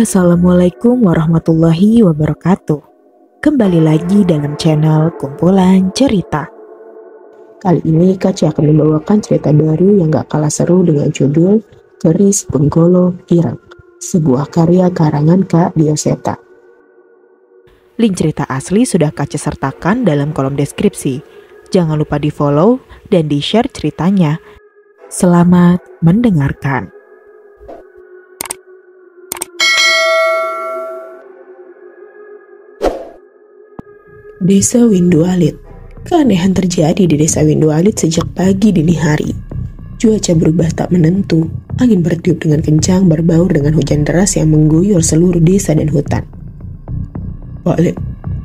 Assalamualaikum warahmatullahi wabarakatuh. Kembali lagi dalam channel Kumpulan Cerita. Kali ini Kaci akan membawakan cerita baru yang gak kalah seru dengan judul Keris Benggolo Ireng, sebuah karya karangan Kak Dioseta. Link cerita asli sudah Kaci sertakan dalam kolom deskripsi. Jangan lupa di follow dan di share ceritanya. Selamat mendengarkan. Desa Windualit. Keanehan terjadi di desa Windualit sejak pagi dini hari. Cuaca berubah tak menentu. Angin bertiup dengan kencang berbaur dengan hujan deras yang mengguyur seluruh desa dan hutan. Pak Le,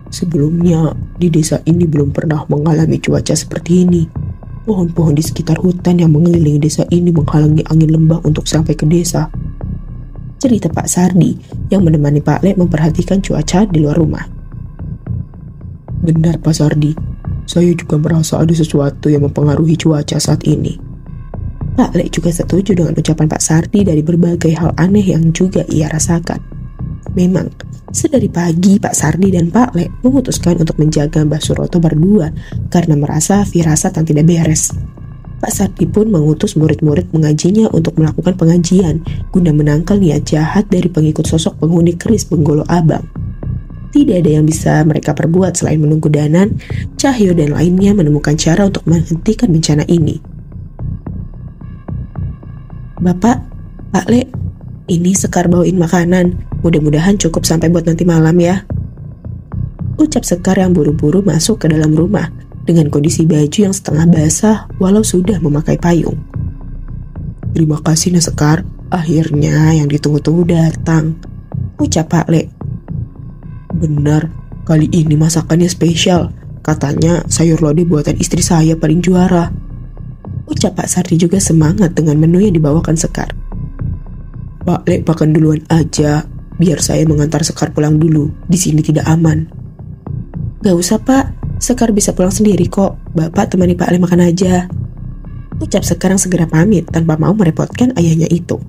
sebelumnya di desa ini belum pernah mengalami cuaca seperti ini. Pohon-pohon di sekitar hutan yang mengelilingi desa ini menghalangi angin lembah untuk sampai ke desa. Cerita Pak Sardi yang menemani Pak Le memperhatikan cuaca di luar rumah. Benar Pak Sardi, saya juga merasa ada sesuatu yang mempengaruhi cuaca saat ini. Pak Le juga setuju dengan ucapan Pak Sardi dari berbagai hal aneh yang juga ia rasakan. Memang, sedari pagi Pak Sardi dan Pak Le memutuskan untuk menjaga Mbah Suroto berdua karena merasa firasat yang tidak beres. Pak Sardi pun mengutus murid-murid mengajinya untuk melakukan pengajian guna menangkal niat jahat dari pengikut sosok penghuni keris Benggolo Abang. Tidak ada yang bisa mereka perbuat selain menunggu Danan, Cahyo dan lainnya menemukan cara untuk menghentikan bencana ini. Bapak, Pak Le, ini Sekar bawain makanan. Mudah-mudahan cukup sampai buat nanti malam ya. Ucap Sekar yang buru-buru masuk ke dalam rumah dengan kondisi baju yang setengah basah walau sudah memakai payung. Terima kasih Nak Sekar, akhirnya yang ditunggu-tunggu datang. Ucap Pak Le. Benar, kali ini masakannya spesial. Katanya sayur lodeh buatan istri saya paling juara. Ucap Pak Sardi juga semangat dengan menu yang dibawakan Sekar. Pak Le makan duluan aja, biar saya mengantar Sekar pulang dulu. Di sini tidak aman. Gak usah Pak, Sekar bisa pulang sendiri kok. Bapak temani Pak Le makan aja. Ucap Sekar yang segera pamit tanpa mau merepotkan ayahnya itu.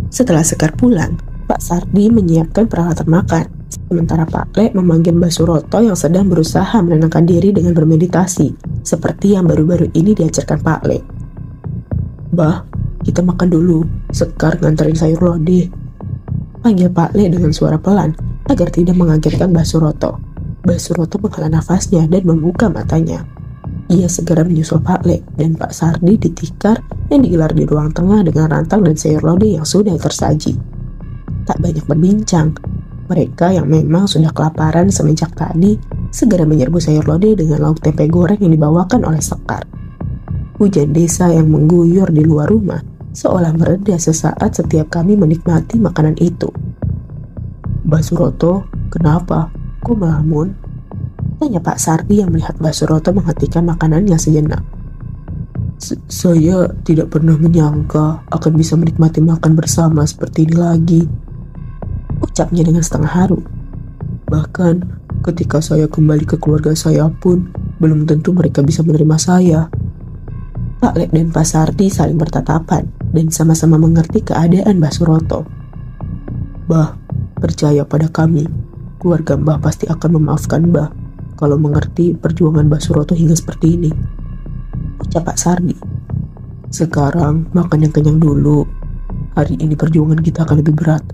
Setelah Sekar pulang, Pak Sardi menyiapkan peralatan makan. Sementara Pak Le memanggil Mbah Suroto yang sedang berusaha menenangkan diri dengan bermeditasi, seperti yang baru-baru ini diajarkan Pak Le. Bah, kita makan dulu, Sekar nganterin sayur lodeh. Panggil Pak Le dengan suara pelan, agar tidak mengagetkan Mbah Suroto. Mbah Suroto menghela nafasnya dan membuka matanya. Ia segera menyusul Pak Le dan Pak Sardi di tikar yang digelar di ruang tengah dengan rantang dan sayur lodeh yang sudah tersaji. Tak banyak berbincang. Mereka yang memang sudah kelaparan semenjak tadi segera menyerbu sayur lodeh dengan lauk tempe goreng yang dibawakan oleh Sekar. Hujan desa yang mengguyur di luar rumah seolah mereda sesaat setiap kami menikmati makanan itu. Mbah Suroto, kenapa? Kok melamun? Tanya Pak Sardi yang melihat Mbah Suroto menghentikan makanannya sejenak. Saya tidak pernah menyangka akan bisa menikmati makan bersama seperti ini lagi. Ucapnya dengan setengah haru. Bahkan ketika saya kembali ke keluarga saya pun belum tentu mereka bisa menerima saya. Pak Le dan Pak Sardi saling bertatapan dan sama-sama mengerti keadaan Mbah Suroto. Bah, percaya pada kami. Keluarga Mbah pasti akan memaafkan Mbah kalau mengerti perjuangan Mbah Suroto hingga seperti ini. Ucap Pak Sardi. Sekarang makan yang kenyang dulu. Hari ini perjuangan kita akan lebih berat.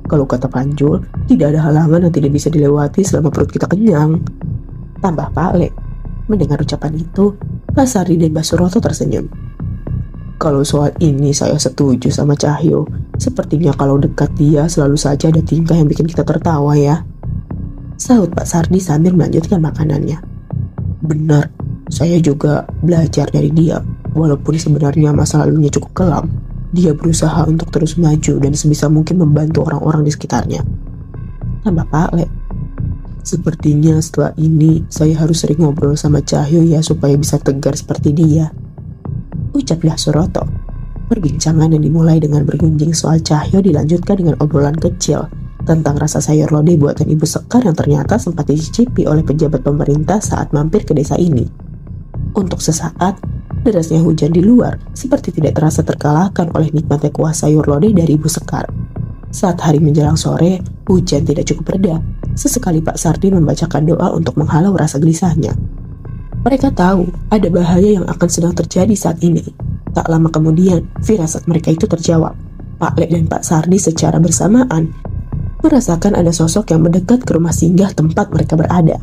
Kalau kata Panjul, tidak ada halangan yang tidak bisa dilewati selama perut kita kenyang. Tambah Pak Le. Mendengar ucapan itu, Pak Sardi dan Mbah Suroto tersenyum. Kalau soal ini saya setuju sama Cahyo. Sepertinya kalau dekat dia selalu saja ada tingkah yang bikin kita tertawa ya. Sahut Pak Sardi sambil melanjutkan makanannya. Benar, saya juga belajar dari dia. Walaupun sebenarnya masa lalunya cukup kelam, dia berusaha untuk terus maju dan sebisa mungkin membantu orang-orang di sekitarnya. Tambah Pak Le. Sepertinya setelah ini saya harus sering ngobrol sama Cahyo ya supaya bisa tegar seperti dia. Ucap Mbah Suroto. Perbincangan yang dimulai dengan bergunjing soal Cahyo dilanjutkan dengan obrolan kecil tentang rasa sayur lodeh buatan Ibu Sekar yang ternyata sempat dicicipi oleh pejabat pemerintah saat mampir ke desa ini. Untuk sesaat, derasnya hujan di luar seperti tidak terasa terkalahkan oleh nikmatnya kuah sayur lodeh dari Ibu Sekar. Saat hari menjelang sore, hujan tidak cukup reda. Sesekali Pak Sardi membacakan doa untuk menghalau rasa gelisahnya. Mereka tahu ada bahaya yang akan sedang terjadi saat ini. Tak lama kemudian, firasat mereka itu terjawab. Pak Lek dan Pak Sardi secara bersamaan merasakan ada sosok yang mendekat ke rumah singgah tempat mereka berada.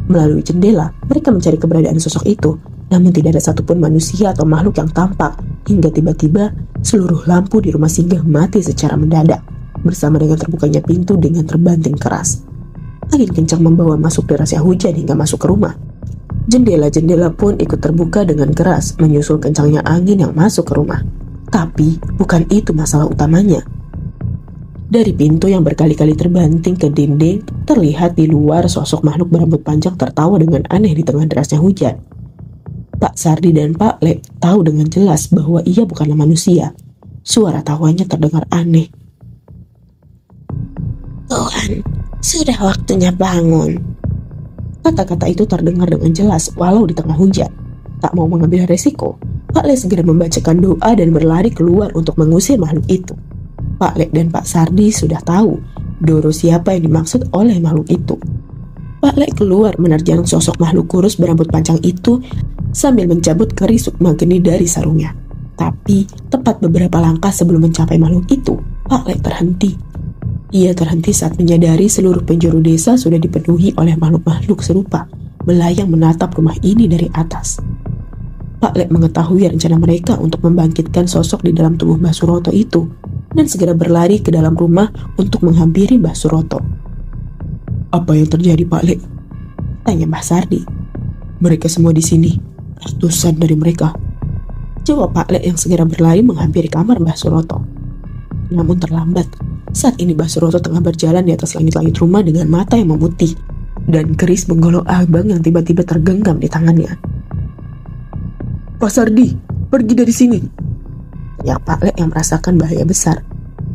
Melalui jendela, mereka mencari keberadaan sosok itu, namun tidak ada satupun manusia atau makhluk yang tampak, hingga tiba-tiba seluruh lampu di rumah singgah mati secara mendadak, bersama dengan terbukanya pintu dengan terbanting keras. Angin kencang membawa masuk derasnya hujan hingga masuk ke rumah. Jendela-jendela pun ikut terbuka dengan keras, menyusul kencangnya angin yang masuk ke rumah. Tapi, bukan itu masalah utamanya. Dari pintu yang berkali-kali terbanting ke dinding, terlihat di luar sosok makhluk berambut panjang tertawa dengan aneh di tengah derasnya hujan. Pak Sardi dan Pak Lek tahu dengan jelas bahwa ia bukanlah manusia. Suara tawanya terdengar aneh. Tuhan, sudah waktunya bangun. Kata-kata itu terdengar dengan jelas walau di tengah hujan. Tak mau mengambil resiko, Pak Lek segera membacakan doa dan berlari keluar untuk mengusir makhluk itu. Pak Lek dan Pak Sardi sudah tahu Doro siapa yang dimaksud oleh makhluk itu. Pak Lek keluar menerjang sosok makhluk kurus berambut panjang itu sambil mencabut keris sukma geni dari sarungnya. Tapi tepat beberapa langkah sebelum mencapai makhluk itu, Pak Lek terhenti. Ia terhenti saat menyadari seluruh penjuru desa sudah dipenuhi oleh makhluk-makhluk serupa, melayang menatap rumah ini dari atas. Pak Lek mengetahui rencana mereka untuk membangkitkan sosok di dalam tubuh Mbah Suroto itu, dan segera berlari ke dalam rumah untuk menghampiri Mbah Suroto. "Apa yang terjadi, Pak Lek?" tanya Mbah Sardi. "Mereka semua di sini, ratusan dari mereka," jawab Pak Lek yang segera berlari menghampiri kamar Mbah Suroto. Namun terlambat. Saat ini Mbah Suroto tengah berjalan di atas langit-langit rumah dengan mata yang memutih dan keris menggolok abang yang tiba-tiba tergenggam di tangannya. "Pak Sardi, pergi dari sini!" teriak Pak Lek yang merasakan bahaya besar.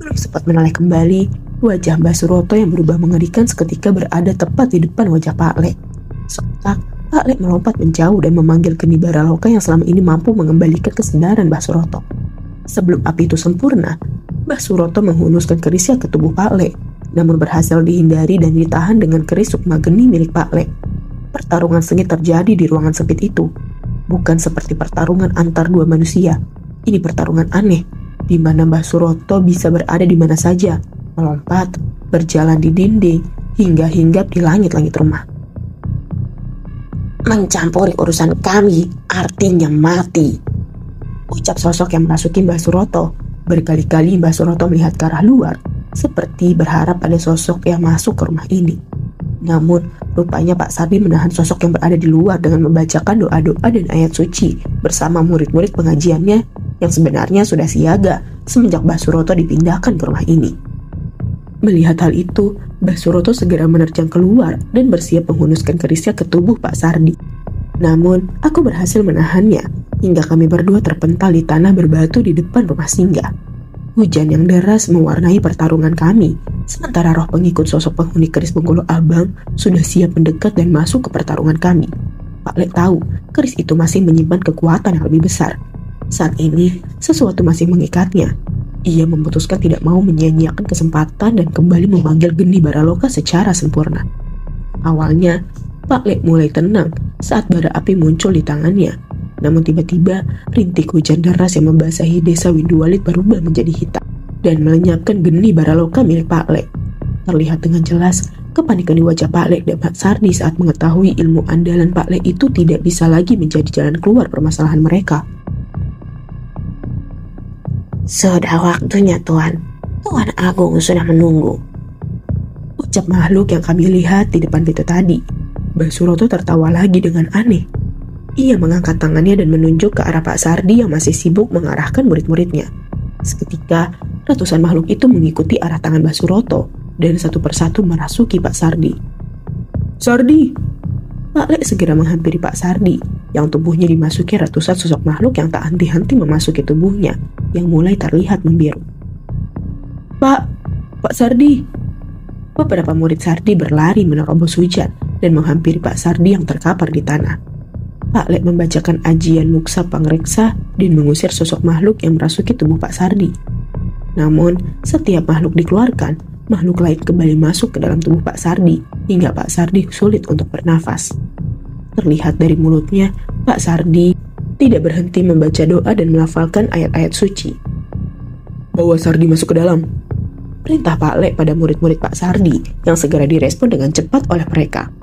Belum sempat menoleh kembali, wajah Mbah Suroto yang berubah mengerikan seketika berada tepat di depan wajah Pak Lek. Sontak, Pak Lek melompat menjauh dan memanggil Geni Baraloka yang selama ini mampu mengembalikan kesadaran Mbah Suroto. Sebelum api itu sempurna, Mbah Suroto menghunuskan kerisnya ke tubuh Pak Lek, namun berhasil dihindari dan ditahan dengan keris sukma geni milik Pak Lek. Pertarungan sengit terjadi di ruangan sempit itu. Bukan seperti pertarungan antar dua manusia. Ini pertarungan aneh, di mana Mbah Suroto bisa berada di mana saja, melompat, berjalan di dinding, hingga hinggap di langit-langit rumah. "Mencampuri urusan kami artinya mati," ucap sosok yang merasuki Mbah Suroto. Berkali-kali Mbah Suroto melihat ke arah luar, seperti berharap ada sosok yang masuk ke rumah ini. Namun, rupanya Pak Sardi menahan sosok yang berada di luar dengan membacakan doa-doa dan ayat suci bersama murid-murid pengajiannya yang sebenarnya sudah siaga semenjak Mbah Suroto dipindahkan ke rumah ini. Melihat hal itu, Mbah Suroto segera menerjang keluar dan bersiap menghunuskan kerisnya ke tubuh Pak Sardi. Namun, aku berhasil menahannya hingga kami berdua terpental di tanah berbatu di depan rumah singgah. Hujan yang deras mewarnai pertarungan kami, sementara roh pengikut sosok penghuni keris Benggolo Abang sudah siap mendekat dan masuk ke pertarungan kami. Pak Lek tahu keris itu masih menyimpan kekuatan yang lebih besar. Saat ini, sesuatu masih mengikatnya. Ia memutuskan tidak mau menyia-nyiakan kesempatan dan kembali memanggil Geni Baraloka secara sempurna. Awalnya, Pak Lek mulai tenang saat bara api muncul di tangannya. Namun tiba-tiba, rintik hujan deras yang membasahi desa Winduwalit berubah menjadi hitam dan melenyapkan Geni Baraloka milik Pak Lek. Terlihat dengan jelas kepanikan di wajah Pak Lek dan Pak Sardi saat mengetahui ilmu andalan Pak Lek itu tidak bisa lagi menjadi jalan keluar permasalahan mereka. "Sudah waktunya, Tuan. Tuan Agung sudah menunggu," ucap makhluk yang kami lihat di depan pintu tadi. Mbah Suroto tertawa lagi dengan aneh. Ia mengangkat tangannya dan menunjuk ke arah Pak Sardi yang masih sibuk mengarahkan murid-muridnya. Seketika, ratusan makhluk itu mengikuti arah tangan Mbah Suroto dan satu persatu merasuki Pak Sardi. "Sardi!" Pak Lek segera menghampiri Pak Sardi yang tubuhnya dimasuki ratusan sosok makhluk yang tak henti-henti memasuki tubuhnya yang mulai terlihat membiru. Pak Sardi!" Beberapa murid Sardi berlari menerobos hujan dan menghampiri Pak Sardi yang terkapar di tanah. Pak Lek membacakan ajian muksa pangreksa dan mengusir sosok makhluk yang merasuki tubuh Pak Sardi. Namun, setiap makhluk dikeluarkan, makhluk lain kembali masuk ke dalam tubuh Pak Sardi, hingga Pak Sardi sulit untuk bernafas. Terlihat dari mulutnya, Pak Sardi tidak berhenti membaca doa dan melafalkan ayat-ayat suci. "Bawa Sardi masuk ke dalam," perintah Pak Lek pada murid-murid Pak Sardi yang segera direspon dengan cepat oleh mereka.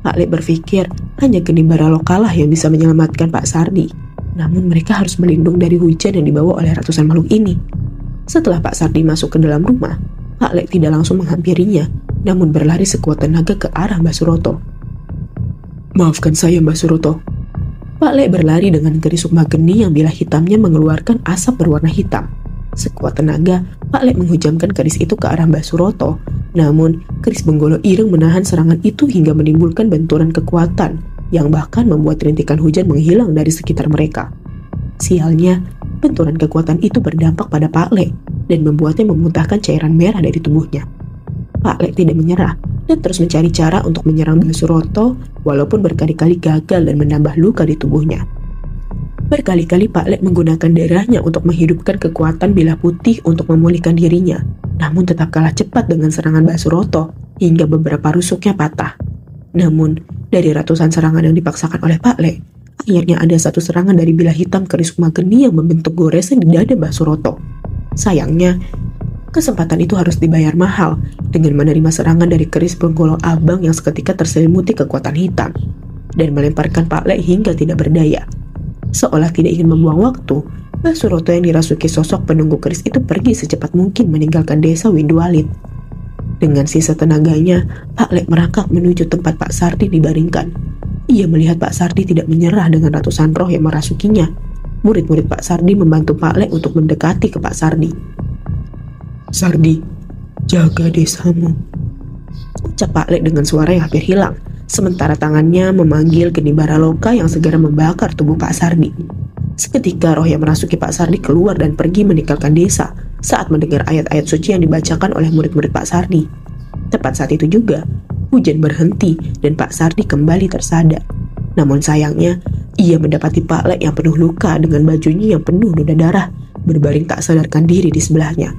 Pak Lek berpikir hanya geni Baraloka lah yang bisa menyelamatkan Pak Sardi. Namun mereka harus berlindung dari hujan yang dibawa oleh ratusan makhluk ini. Setelah Pak Sardi masuk ke dalam rumah, Pak Lek tidak langsung menghampirinya, namun berlari sekuat tenaga ke arah Mbah Suroto. "Maafkan saya, Mbah Suroto." Pak Lek berlari dengan keris sukma geni yang bilah hitamnya mengeluarkan asap berwarna hitam. Sekuat tenaga, Pak Lek menghujamkan keris itu ke arah Mbah Suroto. Namun, keris Benggolo Ireng menahan serangan itu hingga menimbulkan benturan kekuatan yang bahkan membuat rintikan hujan menghilang dari sekitar mereka. Sialnya, benturan kekuatan itu berdampak pada Pak Lek dan membuatnya memuntahkan cairan merah dari tubuhnya. Pak Lek tidak menyerah dan terus mencari cara untuk menyerang Mbah Suroto walaupun berkali-kali gagal dan menambah luka di tubuhnya. Berkali-kali Pak Lek menggunakan darahnya untuk menghidupkan kekuatan bilah putih untuk memulihkan dirinya, namun tetap kalah cepat dengan serangan Mbah Suroto hingga beberapa rusuknya patah. Namun, dari ratusan serangan yang dipaksakan oleh Pak Lek, akhirnya ada satu serangan dari bilah hitam keris sukma geni yang membentuk goresan di dada Mbah Suroto. Sayangnya, kesempatan itu harus dibayar mahal dengan menerima serangan dari keris Benggolo Abang yang seketika terselimuti kekuatan hitam dan melemparkan Pak Lek hingga tidak berdaya. Seolah tidak ingin membuang waktu, Mbah Suroto yang dirasuki sosok penunggu keris itu pergi secepat mungkin meninggalkan desa Windualit. Dengan sisa tenaganya, Pak Lek merangkak menuju tempat Pak Sardi dibaringkan. Ia melihat Pak Sardi tidak menyerah dengan ratusan roh yang merasukinya. Murid-murid Pak Sardi membantu Pak Lek untuk mendekati ke Pak Sardi. "Sardi, jaga desamu," ucap Pak Lek dengan suara yang hampir hilang, sementara tangannya memanggil geni Baraloka yang segera membakar tubuh Pak Sardi. Seketika roh yang merasuki Pak Sardi keluar dan pergi meninggalkan desa saat mendengar ayat-ayat suci yang dibacakan oleh murid-murid Pak Sardi. Tepat saat itu juga, hujan berhenti dan Pak Sardi kembali tersadar. Namun sayangnya, ia mendapati Pak Lek yang penuh luka dengan bajunya yang penuh noda darah, berbaring tak sadarkan diri di sebelahnya.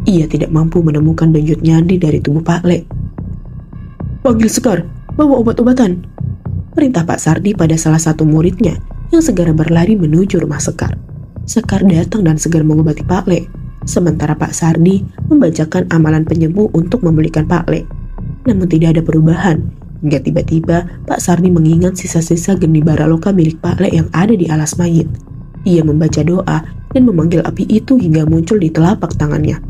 Ia tidak mampu menemukan denyut nyandi dari tubuh Pak Lek. "Panggil Sekar, bawa obat-obatan," perintah Pak Sardi pada salah satu muridnya yang segera berlari menuju rumah Sekar. Sekar datang dan segera mengobati Pak Lek, sementara Pak Sardi membacakan amalan penyembuh untuk memulihkan Pak Lek. Namun tidak ada perubahan, hingga tiba-tiba Pak Sardi mengingat sisa-sisa geni Baraloka milik Pak Lek yang ada di alas mayit. Ia membaca doa dan memanggil api itu hingga muncul di telapak tangannya.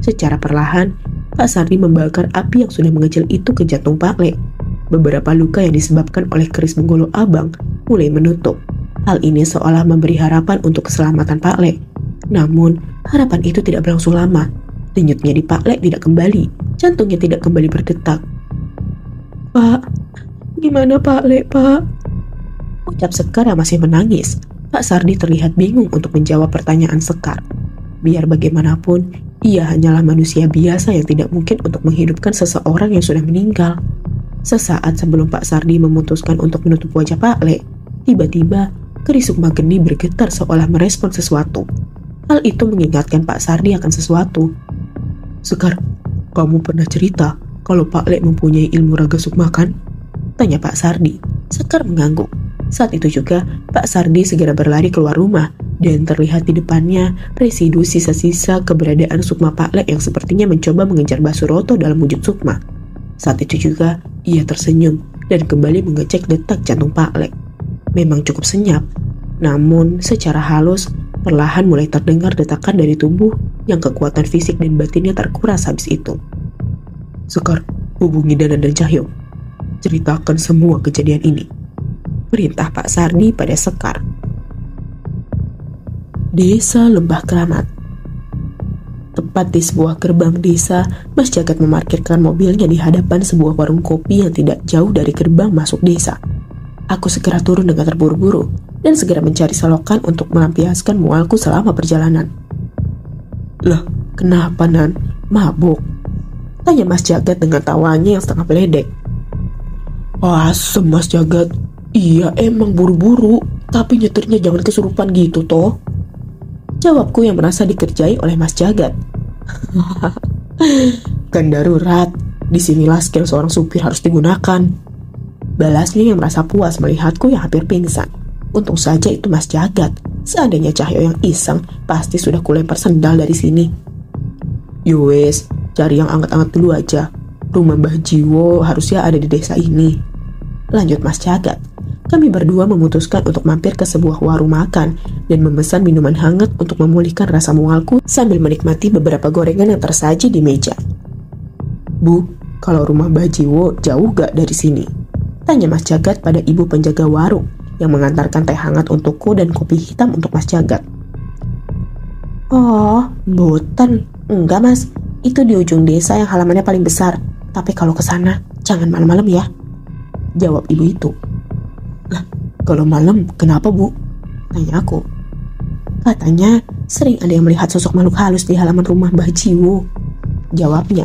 Secara perlahan, Pak Sardi membakar api yang sudah mengecil itu ke jantung Pak Lek. Beberapa luka yang disebabkan oleh keris Benggolo Abang mulai menutup. Hal ini seolah memberi harapan untuk keselamatan Pak Lek. Namun, harapan itu tidak berlangsung lama. Denyutnya di Pak Lek tidak kembali, jantungnya tidak kembali berdetak. "Pak, gimana Pak Lek, Pak?" ucap Sekar yang masih menangis. Pak Sardi terlihat bingung untuk menjawab pertanyaan Sekar. Biar bagaimanapun, ia hanyalah manusia biasa yang tidak mungkin untuk menghidupkan seseorang yang sudah meninggal. Sesaat sebelum Pak Sardi memutuskan untuk menutup wajah Pak Lek, tiba-tiba keris sukma geni bergetar seolah merespon sesuatu. Hal itu mengingatkan Pak Sardi akan sesuatu. "Sekar, kamu pernah cerita kalau Pak Lek mempunyai ilmu raga sukma kan?" tanya Pak Sardi. Sekar mengangguk. Saat itu juga, Pak Sardi segera berlari keluar rumah dan terlihat di depannya residu sisa-sisa keberadaan sukma Pak Lek yang sepertinya mencoba mengejar Mbah Suroto dalam wujud sukma. Saat itu juga, ia tersenyum dan kembali mengecek detak jantung Pak Lek. Memang cukup senyap, namun secara halus, perlahan mulai terdengar detakan dari tubuh yang kekuatan fisik dan batinnya terkuras habis itu. "Sekar, hubungi Danan dan Cahyo. Ceritakan semua kejadian ini," perintah Pak Sardi pada Sekar. Desa Lembah Keramat. Tepat di sebuah gerbang desa, Mas Jagat memarkirkan mobilnya di hadapan sebuah warung kopi yang tidak jauh dari gerbang masuk desa. Aku segera turun dengan terburu-buru dan segera mencari selokan untuk melampiaskan mualku selama perjalanan. "Lah, kenapa Nan? Mabuk?" tanya Mas Jagat dengan tawanya yang setengah meledek. "Asem Mas Jagat, iya emang buru-buru, tapi nyetirnya jangan kesurupan gitu toh," jawabku yang merasa dikerjai oleh Mas Jagat. Kan darurat, disinilah skill seorang supir harus digunakan. Balasnya yang merasa puas melihatku yang hampir pingsan. Untung saja itu Mas Jagat. Seandainya Cahyo yang iseng, pasti sudah kulempar sendal dari sini. Yowes, cari yang anget-anget dulu aja. Rumah Mbah Jiwo harusnya ada di desa ini. Lanjut Mas Jagat. Kami berdua memutuskan untuk mampir ke sebuah warung makan dan memesan minuman hangat untuk memulihkan rasa mualku sambil menikmati beberapa gorengan yang tersaji di meja. Bu, kalau rumah Mbah Jiwo jauh gak dari sini? Tanya Mas Jagat pada ibu penjaga warung yang mengantarkan teh hangat untukku dan kopi hitam untuk Mas Jagat. Oh, boten. Enggak Mas, itu di ujung desa yang halamannya paling besar. Tapi kalau ke sana jangan malam-malam ya. Jawab ibu itu. Lah, kalau malam kenapa Bu? Tanya aku. Katanya sering ada yang melihat sosok makhluk halus di halaman rumah Mbah Jiwo. Jawabnya.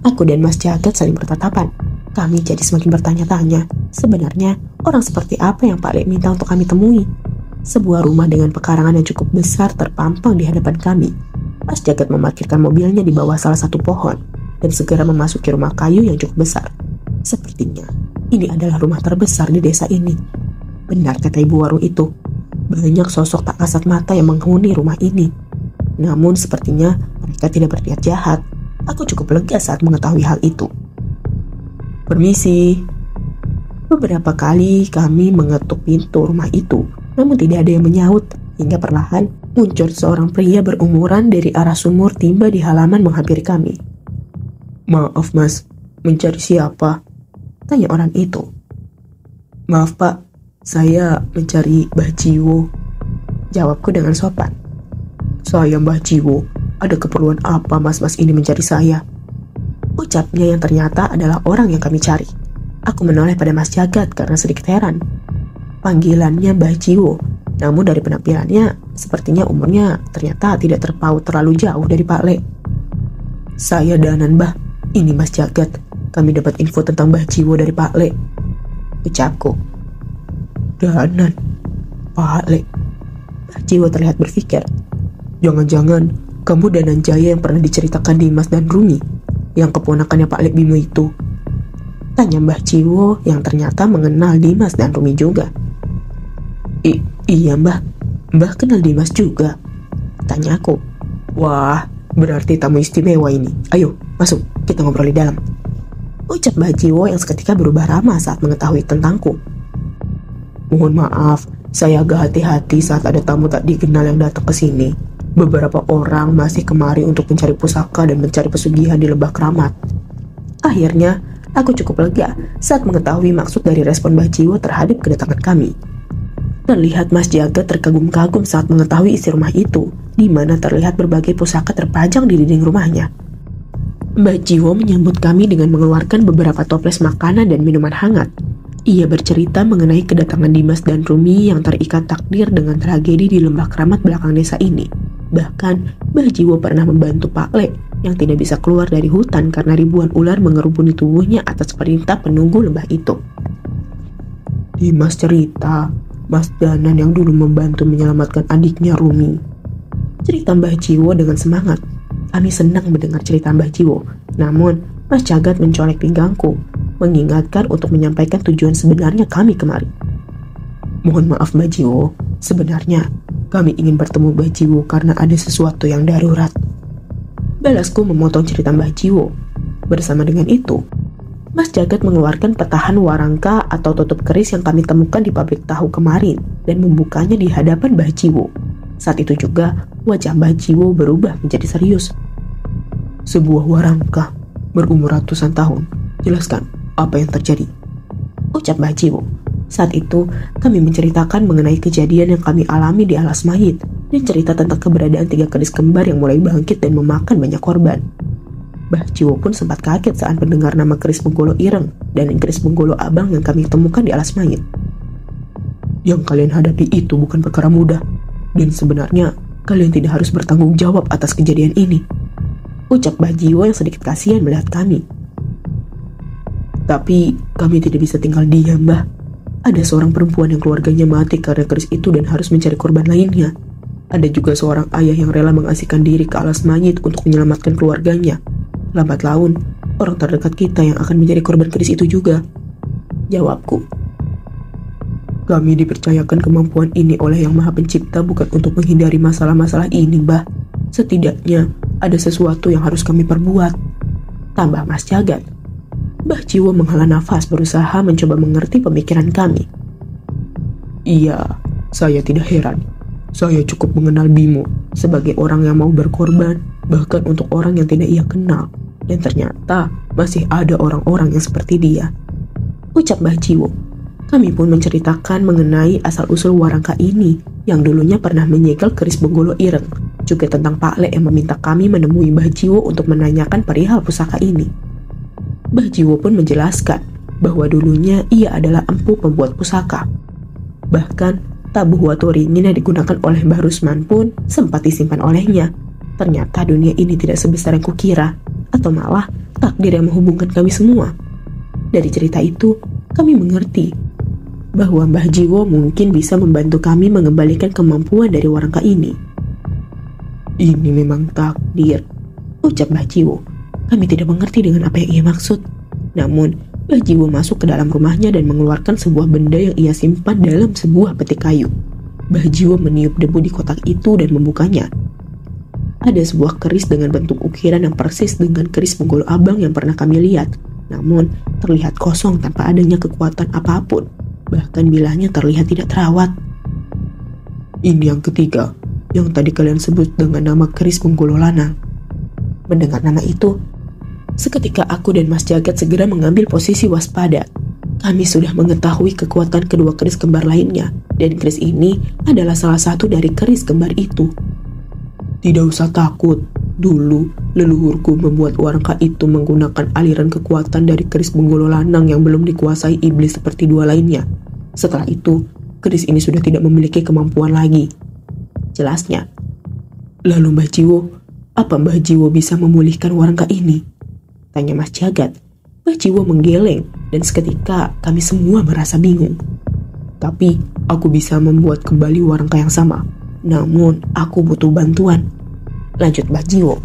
Aku dan Mas Jagat saling bertatapan. Kami jadi semakin bertanya-tanya. Sebenarnya orang seperti apa yang Pak Lek minta untuk kami temui? Sebuah rumah dengan pekarangan yang cukup besar terpampang di hadapan kami. Mas Jagat memarkirkan mobilnya di bawah salah satu pohon dan segera memasuki rumah kayu yang cukup besar. Sepertinya ini adalah rumah terbesar di desa ini. Benar kata ibu warung itu. Banyak sosok tak kasat mata yang menghuni rumah ini. Namun sepertinya mereka tidak berniat jahat. Aku cukup lega saat mengetahui hal itu. Permisi. Beberapa kali kami mengetuk pintu rumah itu, namun tidak ada yang menyaut. Hingga perlahan muncul seorang pria berumuran dari arah sumur tiba di halaman menghampiri kami. Maaf Mas, mencari siapa? Tanya orang itu. Maaf Pak, saya mencari Mbah Jiwo. Jawabku dengan sopan. Saya Mbah Jiwo, ada keperluan apa mas-mas ini mencari saya? Ucapnya yang ternyata adalah orang yang kami cari. Aku menoleh pada Mas Jagat karena sedikit heran. Panggilannya Mbah Jiwo, namun dari penampilannya sepertinya umurnya ternyata tidak terpaut terlalu jauh dari Pak Le. Saya Danan Mbah, ini Mas Jagat. Kami dapat info tentang Mbah Jiwo dari Pak Le. Ucapku. Danan, Pak Le. Mbah Jiwo terlihat berpikir. Jangan-jangan kamu Danan Jaya yang pernah diceritakan Dimas dan Rumi, yang keponakannya Pak Lek Bimo itu? Tanya Mbah Jiwo yang ternyata mengenal Dimas dan Rumi juga. Iya Mbah, Mbah kenal Dimas juga. Tanya aku. Wah, berarti tamu istimewa ini. Ayo, masuk, kita ngobrol di dalam. Ucap Mbah Jiwo yang seketika berubah ramah saat mengetahui tentangku. Mohon maaf, saya agak hati-hati saat ada tamu tak dikenal yang datang ke sini. Beberapa orang masih kemari untuk mencari pusaka dan mencari pesugihan di Lembah Keramat. Akhirnya, aku cukup lega saat mengetahui maksud dari respon Mbah Jiwo terhadap kedatangan kami. Terlihat Mas Jagat terkagum-kagum saat mengetahui isi rumah itu, di mana terlihat berbagai pusaka terpajang di dinding rumahnya. Mbah Jiwo menyambut kami dengan mengeluarkan beberapa toples makanan dan minuman hangat. Ia bercerita mengenai kedatangan Dimas dan Rumi yang terikat takdir dengan tragedi di Lembah Keramat belakang desa ini. Bahkan, Mbah Jiwo pernah membantu Pak Le yang tidak bisa keluar dari hutan karena ribuan ular mengerubuni tubuhnya atas perintah penunggu lembah itu. Dimas cerita, Mas Danan yang dulu membantu menyelamatkan adiknya Rumi. Cerita Mbah Jiwo dengan semangat. Kami senang mendengar cerita Mbah Jiwo. Namun, Mas Jagat mencolek pinggangku, mengingatkan untuk menyampaikan tujuan sebenarnya kami kemari. Mohon maaf Mbah Jiwo, sebenarnya kami ingin bertemu Mbah Jiwo karena ada sesuatu yang darurat. Balasku memotong cerita Mbah Jiwo. Bersama dengan itu, Mas Jagat mengeluarkan petahan warangka atau tutup keris yang kami temukan di pabrik tahu kemarin dan membukanya di hadapan Mbah Jiwo. Saat itu juga, wajah Mbah Jiwo berubah menjadi serius. Sebuah warangka berumur ratusan tahun. Jelaskan apa yang terjadi, ucap Mbah Jiwo. Saat itu, kami menceritakan mengenai kejadian yang kami alami di Alas Mayit dan cerita tentang keberadaan 3 gadis kembar yang mulai bangkit dan memakan banyak korban. Mbah Jiwo pun sempat kaget saat mendengar nama keris Benggolo Ireng dan keris Benggolo Abang yang kami temukan di Alas Mayit. Yang kalian hadapi itu bukan perkara mudah, dan sebenarnya kalian tidak harus bertanggung jawab atas kejadian ini, ucap Mbah Jiwo yang sedikit kasihan melihat kami. Tapi kami tidak bisa tinggal diam, Mbah. Ada seorang perempuan yang keluarganya mati karena keris itu dan harus mencari korban lainnya. Ada juga seorang ayah yang rela mengasihkan diri ke alas mayit untuk menyelamatkan keluarganya. Lambat laun, orang terdekat kita yang akan menjadi korban keris itu juga. Jawabku. Kami dipercayakan kemampuan ini oleh Yang Maha Pencipta bukan untuk menghindari masalah-masalah ini, Mbah. Setidaknya ada sesuatu yang harus kami perbuat. Tambah Mas Jagat. Mbah Jiwo menghela nafas berusaha mencoba mengerti pemikiran kami. Iya, saya tidak heran. Saya cukup mengenal Bimo sebagai orang yang mau berkorban, bahkan untuk orang yang tidak ia kenal. Dan ternyata masih ada orang-orang yang seperti dia. Ucap Mbah Jiwo. Kami pun menceritakan mengenai asal-usul warangka ini yang dulunya pernah menyegel keris Benggolo Ireng, juga tentang Pak Le yang meminta kami menemui Mbah Jiwo untuk menanyakan perihal pusaka ini. Mbah Jiwo pun menjelaskan bahwa dulunya ia adalah empu pembuat pusaka. Bahkan tabuh watu ringin yang digunakan oleh Mbah Rusman pun sempat disimpan olehnya. Ternyata dunia ini tidak sebesar yang kukira, atau malah takdir yang menghubungkan kami semua. Dari cerita itu, kami mengerti bahwa Mbah Jiwo mungkin bisa membantu kami mengembalikan kemampuan dari warangka ini. Ini memang takdir, ucap Mbah Jiwo. Kami tidak mengerti dengan apa yang ia maksud. Namun, Mbah Jiwo masuk ke dalam rumahnya dan mengeluarkan sebuah benda yang ia simpan dalam sebuah peti kayu. Mbah Jiwo meniup debu di kotak itu dan membukanya. Ada sebuah keris dengan bentuk ukiran yang persis dengan keris Benggolo Abang yang pernah kami lihat. Namun, terlihat kosong tanpa adanya kekuatan apapun. Bahkan bilahnya terlihat tidak terawat. Ini yang ketiga, yang tadi kalian sebut dengan nama keris Benggolo Lanang. Mendengar nama itu, seketika aku dan Mas Jagat segera mengambil posisi waspada. Kami sudah mengetahui kekuatan kedua keris kembar lainnya, dan keris ini adalah salah satu dari keris kembar itu. Tidak usah takut. Dulu, leluhurku membuat warangka itu menggunakan aliran kekuatan dari keris Benggolo Lanang yang belum dikuasai iblis seperti dua lainnya. Setelah itu, keris ini sudah tidak memiliki kemampuan lagi. Jelasnya. Lalu Mbah Jiwo, apa Mbah Jiwo bisa memulihkan warangka ini? Tanya Mas Jagat. Mbah Jiwo menggeleng dan seketika kami semua merasa bingung. Tapi, aku bisa membuat kembali warangka yang sama. Namun, aku butuh bantuan. Lanjut Mbah Jiwo.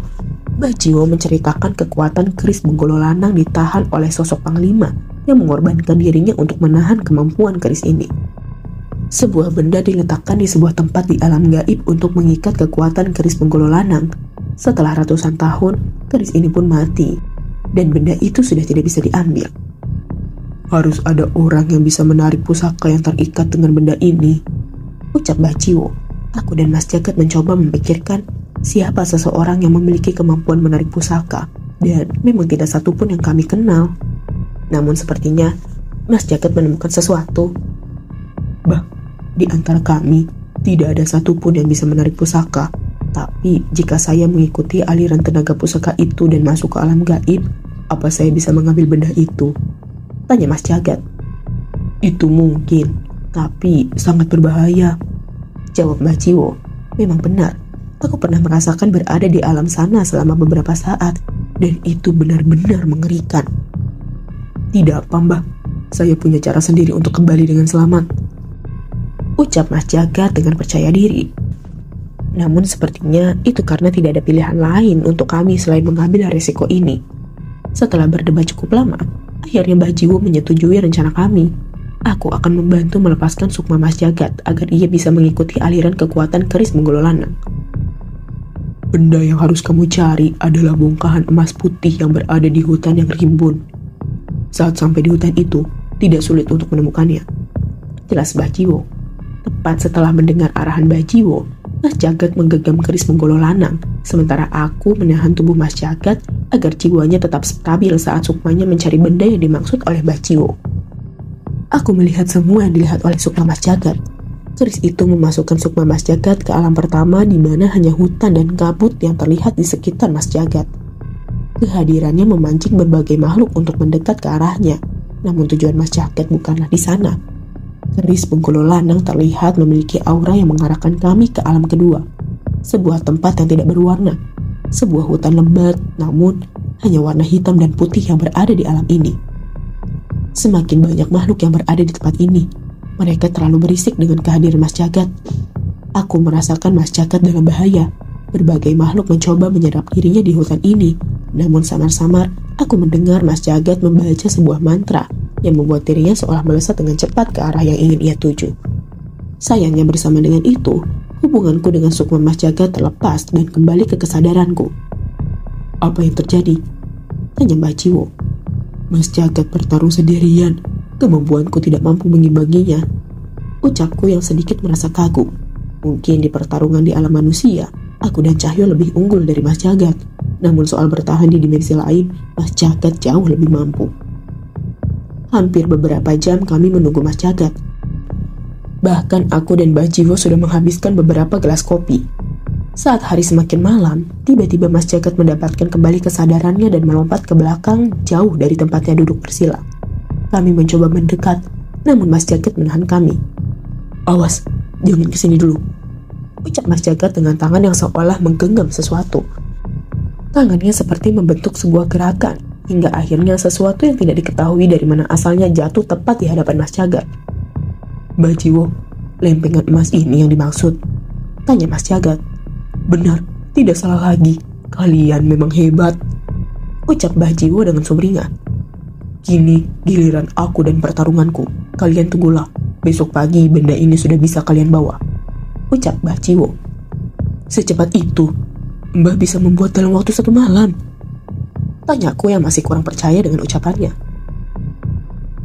Mbah Jiwo menceritakan kekuatan keris Benggolo Lanang ditahan oleh sosok panglima yang mengorbankan dirinya untuk menahan kemampuan keris ini. Sebuah benda diletakkan di sebuah tempat di alam gaib untuk mengikat kekuatan keris Benggolo Lanang. Setelah ratusan tahun, keris ini pun mati, dan benda itu sudah tidak bisa diambil. Harus ada orang yang bisa menarik pusaka yang terikat dengan benda ini, ucap Mbah Jiwo. Aku dan Mas Jagat mencoba memikirkan siapa seseorang yang memiliki kemampuan menarik pusaka, dan memang tidak satu pun yang kami kenal. Namun sepertinya Mas Jagat menemukan sesuatu. Bah, di antara kami tidak ada satupun yang bisa menarik pusaka. Tapi jika saya mengikuti aliran tenaga pusaka itu dan masuk ke alam gaib, apa saya bisa mengambil benda itu? Tanya Mas Jagat. Itu mungkin, tapi sangat berbahaya, jawab Mbah Jiwo. Memang benar. Aku pernah merasakan berada di alam sana selama beberapa saat, dan itu benar-benar mengerikan. Tidak apa, Mbah. Saya punya cara sendiri untuk kembali dengan selamat, ucap Mas Jagat dengan percaya diri. Namun sepertinya itu karena tidak ada pilihan lain untuk kami selain mengambil resiko ini. Setelah berdebat cukup lama, akhirnya Mbah Jiwo menyetujui rencana kami. Aku akan membantu melepaskan sukma Mas Jagat agar ia bisa mengikuti aliran kekuatan keris Benggolo Lanang. Benda yang harus kamu cari adalah bongkahan emas putih yang berada di hutan yang rimbun. Saat sampai di hutan itu, tidak sulit untuk menemukannya, jelas Mbah Jiwo. Tepat setelah mendengar arahan Mbah Jiwo, Mas Jagat menggenggam keris Benggolo Lanang, sementara aku menahan tubuh Mas Jagat agar jiwanya tetap stabil saat sukmanya mencari benda yang dimaksud oleh Mbah Jiwo. Aku melihat semua yang dilihat oleh sukma Mas Jagat. Keris itu memasukkan sukma Mas Jagat ke alam pertama di mana hanya hutan dan kabut yang terlihat di sekitar Mas Jagat. Kehadirannya memancing berbagai makhluk untuk mendekat ke arahnya, namun tujuan Mas Jagat bukanlah di sana. Keris Benggolo Lanang terlihat memiliki aura yang mengarahkan kami ke alam kedua, sebuah tempat yang tidak berwarna, sebuah hutan lebat, namun hanya warna hitam dan putih yang berada di alam ini. Semakin banyak makhluk yang berada di tempat ini. Mereka terlalu berisik dengan kehadiran Mas Jagat. Aku merasakan Mas Jagat dalam bahaya. Berbagai makhluk mencoba menyerap dirinya di hutan ini. Namun samar-samar, aku mendengar Mas Jagat membaca sebuah mantra yang membuat dirinya seolah melesat dengan cepat ke arah yang ingin ia tuju. Sayangnya bersama dengan itu, hubunganku dengan sukma Mas Jagat terlepas dan kembali ke kesadaranku. Apa yang terjadi? Tanya Mbak Jiwo. Mas Jagat bertarung sendirian. Kemampuanku tidak mampu mengimbanginya. Ucapku yang sedikit merasa kagum. Mungkin di pertarungan di alam manusia, aku dan Cahyo lebih unggul dari Mas Jagat. Namun soal bertahan di dimensi lain, Mas Jagat jauh lebih mampu. Hampir beberapa jam kami menunggu Mas Jagat. Bahkan aku dan Mbak Jiwo sudah menghabiskan beberapa gelas kopi. Saat hari semakin malam, tiba-tiba Mas Jagat mendapatkan kembali kesadarannya dan melompat ke belakang jauh dari tempatnya duduk bersila. Kami mencoba mendekat, namun Mas Jagat menahan kami. Awas, jangan kesini dulu, ucap Mas Jagat dengan tangan yang seolah menggenggam sesuatu. Tangannya seperti membentuk sebuah gerakan, hingga akhirnya sesuatu yang tidak diketahui dari mana asalnya jatuh tepat di hadapan Mas Jagat. Mbak Jiwo, lempengan emas ini yang dimaksud? Tanya Mas Jagat. Benar, tidak salah lagi. Kalian memang hebat, ucap Mbak Jiwo dengan sumringah. Kini giliran aku dan pertarunganku. Kalian tunggulah. Besok pagi benda ini sudah bisa kalian bawa, ucap Mbah Jiwo. Secepat itu, Mbah bisa membuat dalam waktu 1 malam? Tanyaku yang masih kurang percaya dengan ucapannya.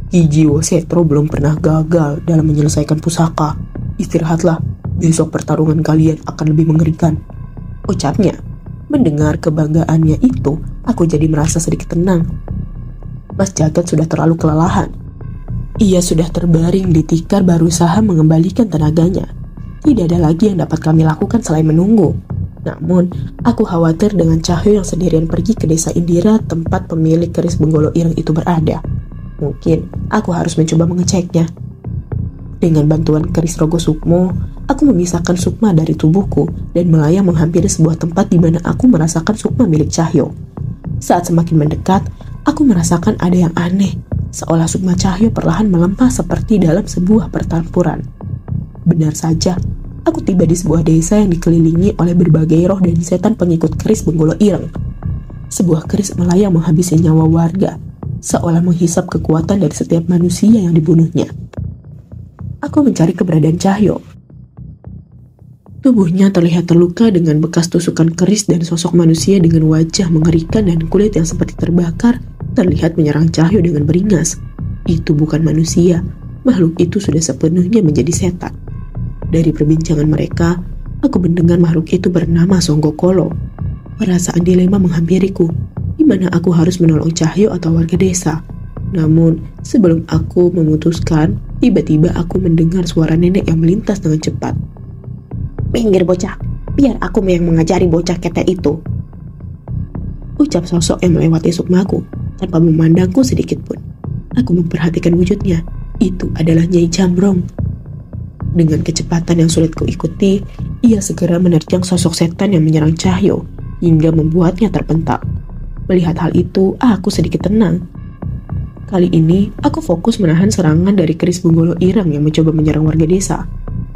Ki Jiwo Setro belum pernah gagal dalam menyelesaikan pusaka. Istirahatlah, besok pertarungan kalian akan lebih mengerikan, ucapnya. Mendengar kebanggaannya itu, aku jadi merasa sedikit tenang. Mas Jagat sudah terlalu kelelahan. Ia sudah terbaring di tikar berusaha mengembalikan tenaganya. Tidak ada lagi yang dapat kami lakukan selain menunggu. Namun, aku khawatir dengan Cahyo yang sendirian pergi ke desa Indira tempat pemilik keris Benggolo Ireng itu berada. Mungkin aku harus mencoba mengeceknya. Dengan bantuan keris Rogo Sukmo, aku memisahkan sukma dari tubuhku dan melayang menghampiri sebuah tempat di mana aku merasakan sukma milik Cahyo. Saat semakin mendekat, aku merasakan ada yang aneh. Seolah sukma Cahyo perlahan melemah seperti dalam sebuah pertempuran. Benar saja, aku tiba di sebuah desa yang dikelilingi oleh berbagai roh dan setan pengikut keris Benggolo Ireng. Sebuah keris melayang menghabisi nyawa warga, seolah menghisap kekuatan dari setiap manusia yang dibunuhnya. Aku mencari keberadaan Cahyo. Tubuhnya terlihat terluka dengan bekas tusukan keris dan sosok manusia dengan wajah mengerikan dan kulit yang seperti terbakar terlihat menyerang Cahyo dengan beringas. Itu bukan manusia, makhluk itu sudah sepenuhnya menjadi setan. Dari perbincangan mereka, aku mendengar makhluk itu bernama Songgokolo. Perasaan dilema menghampiriku, di mana aku harus menolong Cahyo atau warga desa. Namun, sebelum aku memutuskan, tiba-tiba aku mendengar suara nenek yang melintas dengan cepat. Minggir bocah, biar aku yang mengajari bocah ketek itu, ucap sosok yang melewati sukmaku tanpa memandangku sedikit pun. Aku memperhatikan wujudnya. Itu adalah Nyai Jambrong. Dengan kecepatan yang sulit kuikuti, ia segera menerjang sosok setan yang menyerang Cahyo hingga membuatnya terpental. Melihat hal itu, aku sedikit tenang. Kali ini, aku fokus menahan serangan dari keris Benggolo Ireng yang mencoba menyerang warga desa.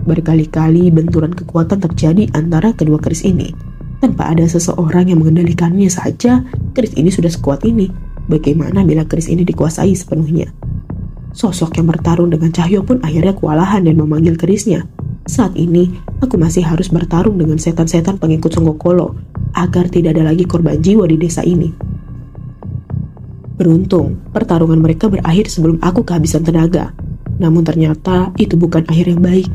Berkali-kali benturan kekuatan terjadi antara kedua keris ini. Tanpa ada seseorang yang mengendalikannya saja, keris ini sudah sekuat ini. Bagaimana bila keris ini dikuasai sepenuhnya? Sosok yang bertarung dengan Cahyo pun akhirnya kewalahan dan memanggil kerisnya. Saat ini, aku masih harus bertarung dengan setan-setan pengikut Songgokolo agar tidak ada lagi korban jiwa di desa ini. Beruntung, pertarungan mereka berakhir sebelum aku kehabisan tenaga. Namun ternyata itu bukan akhir yang baik.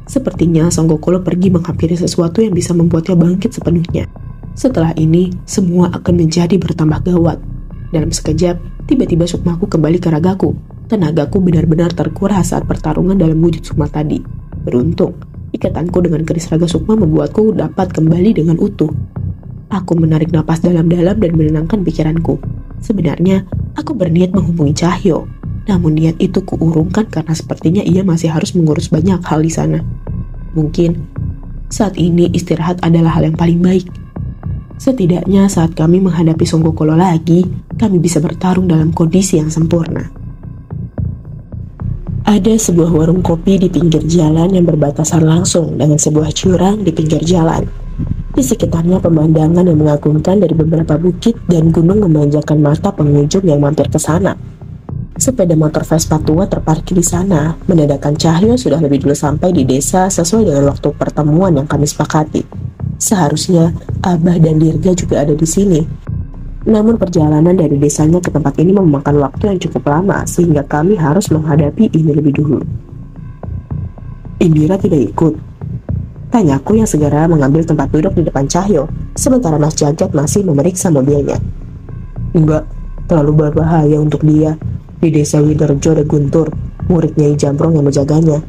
Sepertinya Songgokolo pergi menghampiri sesuatu yang bisa membuatnya bangkit sepenuhnya. Setelah ini, semua akan menjadi bertambah gawat. Dalam sekejap, tiba-tiba sukmaku kembali ke ragaku. Tenagaku benar-benar terkuras saat pertarungan dalam wujud sukma tadi. Beruntung, ikatanku dengan keris raga sukma membuatku dapat kembali dengan utuh. Aku menarik napas dalam-dalam dan menenangkan pikiranku. Sebenarnya, aku berniat menghubungi Cahyo. Namun niat itu kuurungkan karena sepertinya ia masih harus mengurus banyak hal di sana. Mungkin, saat ini istirahat adalah hal yang paling baik. Setidaknya saat kami menghadapi Songgokolo lagi, kami bisa bertarung dalam kondisi yang sempurna. Ada sebuah warung kopi di pinggir jalan yang berbatasan langsung dengan sebuah jurang di pinggir jalan. Di sekitarnya pemandangan yang mengagumkan dari beberapa bukit dan gunung memanjakan mata pengunjung yang mampir ke sana. Sepeda motor Vespa tua terparkir di sana. Menandakan Cahyo sudah lebih dulu sampai di desa sesuai dengan waktu pertemuan yang kami sepakati. Seharusnya Abah dan Dirga juga ada di sini. Namun perjalanan dari desanya ke tempat ini memakan waktu yang cukup lama sehingga kami harus menghadapi ini lebih dulu. Indira tidak ikut. Tanyaku yang segera mengambil tempat duduk di depan Cahyo, sementara Mas Jagat masih memeriksa mobilnya. Enggak, terlalu berbahaya untuk dia. Di desa Widarjo ada Guntur, murid Nyai Jambrong yang menjaganya.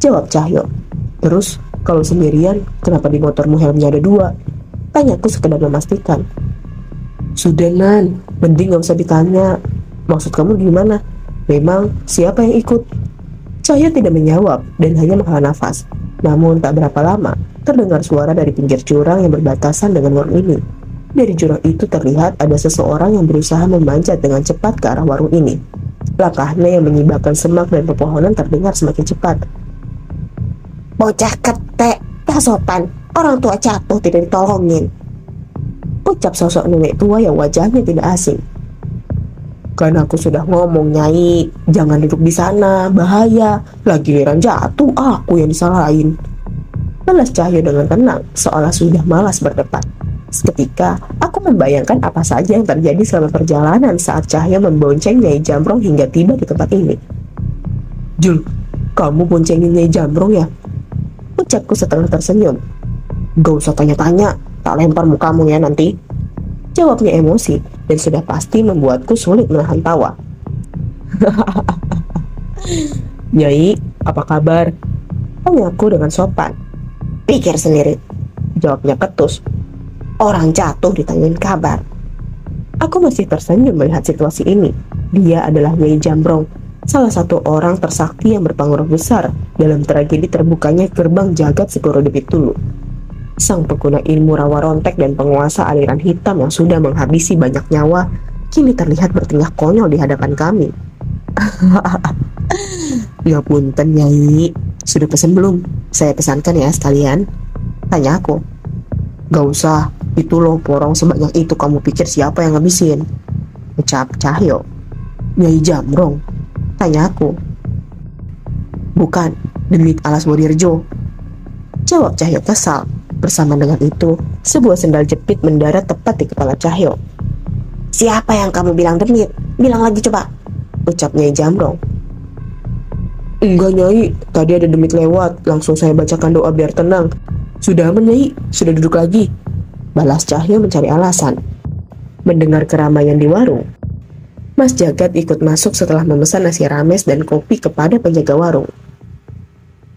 Jawab Cahyo. Terus, kalau sendirian, kenapa di motormu helmnya ada 2? Tanyaku sekedar memastikan. Sudah Nan, mending gak usah ditanya. Maksud kamu gimana? Memang siapa yang ikut? Cahyo tidak menjawab dan hanya menghela nafas. Namun tak berapa lama, terdengar suara dari pinggir jurang yang berbatasan dengan warung ini. Dari jurang itu terlihat ada seseorang yang berusaha memanjat dengan cepat ke arah warung ini. Langkahnya yang menyibakkan semak dan pepohonan terdengar semakin cepat. Bocah ketek, tak sopan. Orang tua jatuh tidak ditolongin. Ucap sosok nenek tua yang wajahnya tidak asing. Kan aku sudah ngomong Nyai, jangan duduk di sana, bahaya. Lagi giliran jatuh, aku yang disalahin. Balas Cahyo dengan tenang, seolah sudah malas berdebat. Seketika, aku membayangkan apa saja yang terjadi selama perjalanan saat Cahyo membonceng Nyai Jambrong hingga tiba di tempat ini. Jul, kamu boncengin Nyai Jambrong ya? Ucapku setengah tersenyum. Gak usah tanya-tanya, tak lempar mukamu ya nanti. Jawabnya emosi dan sudah pasti membuatku sulit menahan tawa. Nyai, apa kabar? Tanyaku dengan sopan. Pikir sendiri, jawabnya ketus. Orang jatuh ditanyain kabar. Aku masih tersenyum melihat situasi ini. Dia adalah Nyai Jambrong, salah satu orang tersakti yang berpengaruh besar dalam tragedi terbukanya gerbang jagat Segoro Debit dulu. Sang pengguna ilmu rawa rontek dan penguasa aliran hitam yang sudah menghabisi banyak nyawa, kini terlihat bertingkah konyol di hadapan kami. Ya punten Nyai, sudah pesan belum? Saya pesankan ya sekalian. Tanya aku. Gak usah, itu loh porong sebanyak itu kamu pikir siapa yang ngabisin? Ucap Cahyo. Nyai Jambrong? Tanya aku. Bukan, demi alas Bodirjo. Jawab Cahyo kesal. Bersama dengan itu, sebuah sendal jepit mendarat tepat di kepala Cahyo. Siapa yang kamu bilang demit? Bilang lagi coba. Ucap Nyai Jambrong. Enggak Nyai, tadi ada demit lewat, langsung saya bacakan doa biar tenang. Sudah aman Nyai, sudah duduk lagi. Balas Cahyo mencari alasan. Mendengar keramaian di warung, Mas Jagat ikut masuk setelah memesan nasi rames dan kopi kepada penjaga warung.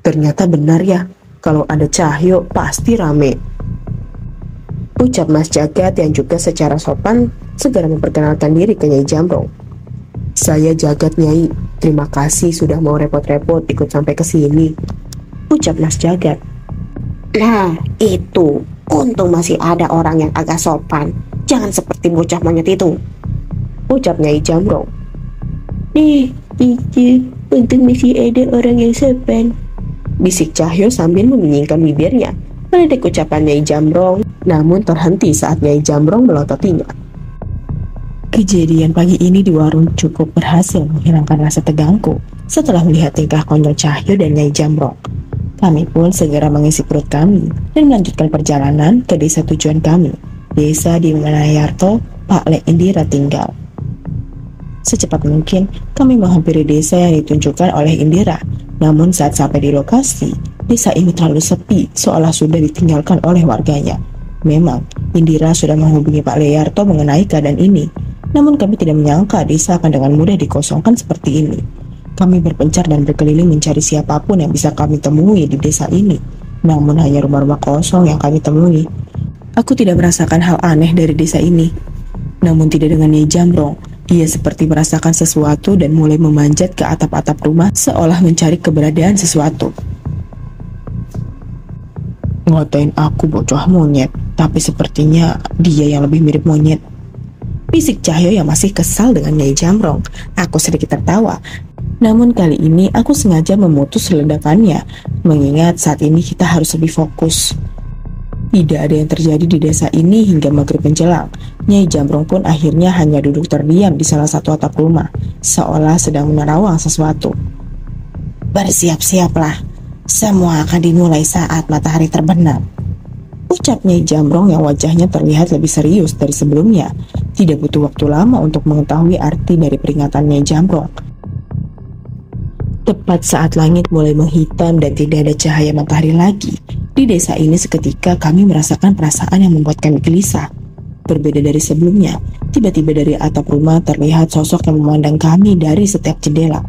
Ternyata benar ya, kalau ada Cahyo pasti rame. Ucap Mas Jagat yang juga secara sopan segera memperkenalkan diri ke Nyai Jambrong. Saya Jagat Nyai, terima kasih sudah mau repot-repot ikut sampai ke sini. Ucap Mas Jagat. Nah itu, untung masih ada orang yang agak sopan. Jangan seperti bocah monyet itu. Ucap Nyai Jambrong. Nih, untung masih ada orang yang sopan. Bisik Cahyo sambil membingkingkan bibirnya meledek ucapan Nyai Jambrong, namun terhenti saat Nyai Jambrong melototinya. Kejadian pagi ini di warung cukup berhasil menghilangkan rasa tegangku setelah melihat tingkah konyol Cahyo dan Nyai Jambrong. Kami pun segera mengisi perut kami dan melanjutkan perjalanan ke desa tujuan kami, desa di mana Yarto, Pak Le Indira tinggal. Secepat mungkin kami menghampiri desa yang ditunjukkan oleh Indira. Namun saat sampai di lokasi, desa ini terlalu sepi seolah sudah ditinggalkan oleh warganya. Memang, Indira sudah menghubungi Pak Leyarto mengenai keadaan ini. Namun kami tidak menyangka desa akan dengan mudah dikosongkan seperti ini. Kami berpencar dan berkeliling mencari siapapun yang bisa kami temui di desa ini. Namun hanya rumah-rumah kosong yang kami temui. Aku tidak merasakan hal aneh dari desa ini. Namun tidak dengan Nyai Jambrong. Ia seperti merasakan sesuatu dan mulai memanjat ke atap-atap rumah seolah mencari keberadaan sesuatu. Ngatain aku bocah monyet, tapi sepertinya dia yang lebih mirip monyet. Bisik Cahyo yang masih kesal dengan Nyai Jambrong. Aku sedikit tertawa. Namun kali ini aku sengaja memutus ledakannya, mengingat saat ini kita harus lebih fokus. Tidak ada yang terjadi di desa ini hingga maghrib menjelang. Nyai Jamrong pun akhirnya hanya duduk terdiam di salah satu atap rumah, seolah sedang menerawang sesuatu. Bersiap-siaplah, semua akan dimulai saat matahari terbenam, ucap Nyai Jamrong yang wajahnya terlihat lebih serius dari sebelumnya. Tidak butuh waktu lama untuk mengetahui arti dari peringatan Nyai Jamrong. Tepat saat langit mulai menghitam dan tidak ada cahaya matahari lagi, di desa ini seketika kami merasakan perasaan yang membuat kami gelisah. Berbeda dari sebelumnya, tiba-tiba dari atap rumah terlihat sosok yang memandang kami dari setiap jendela.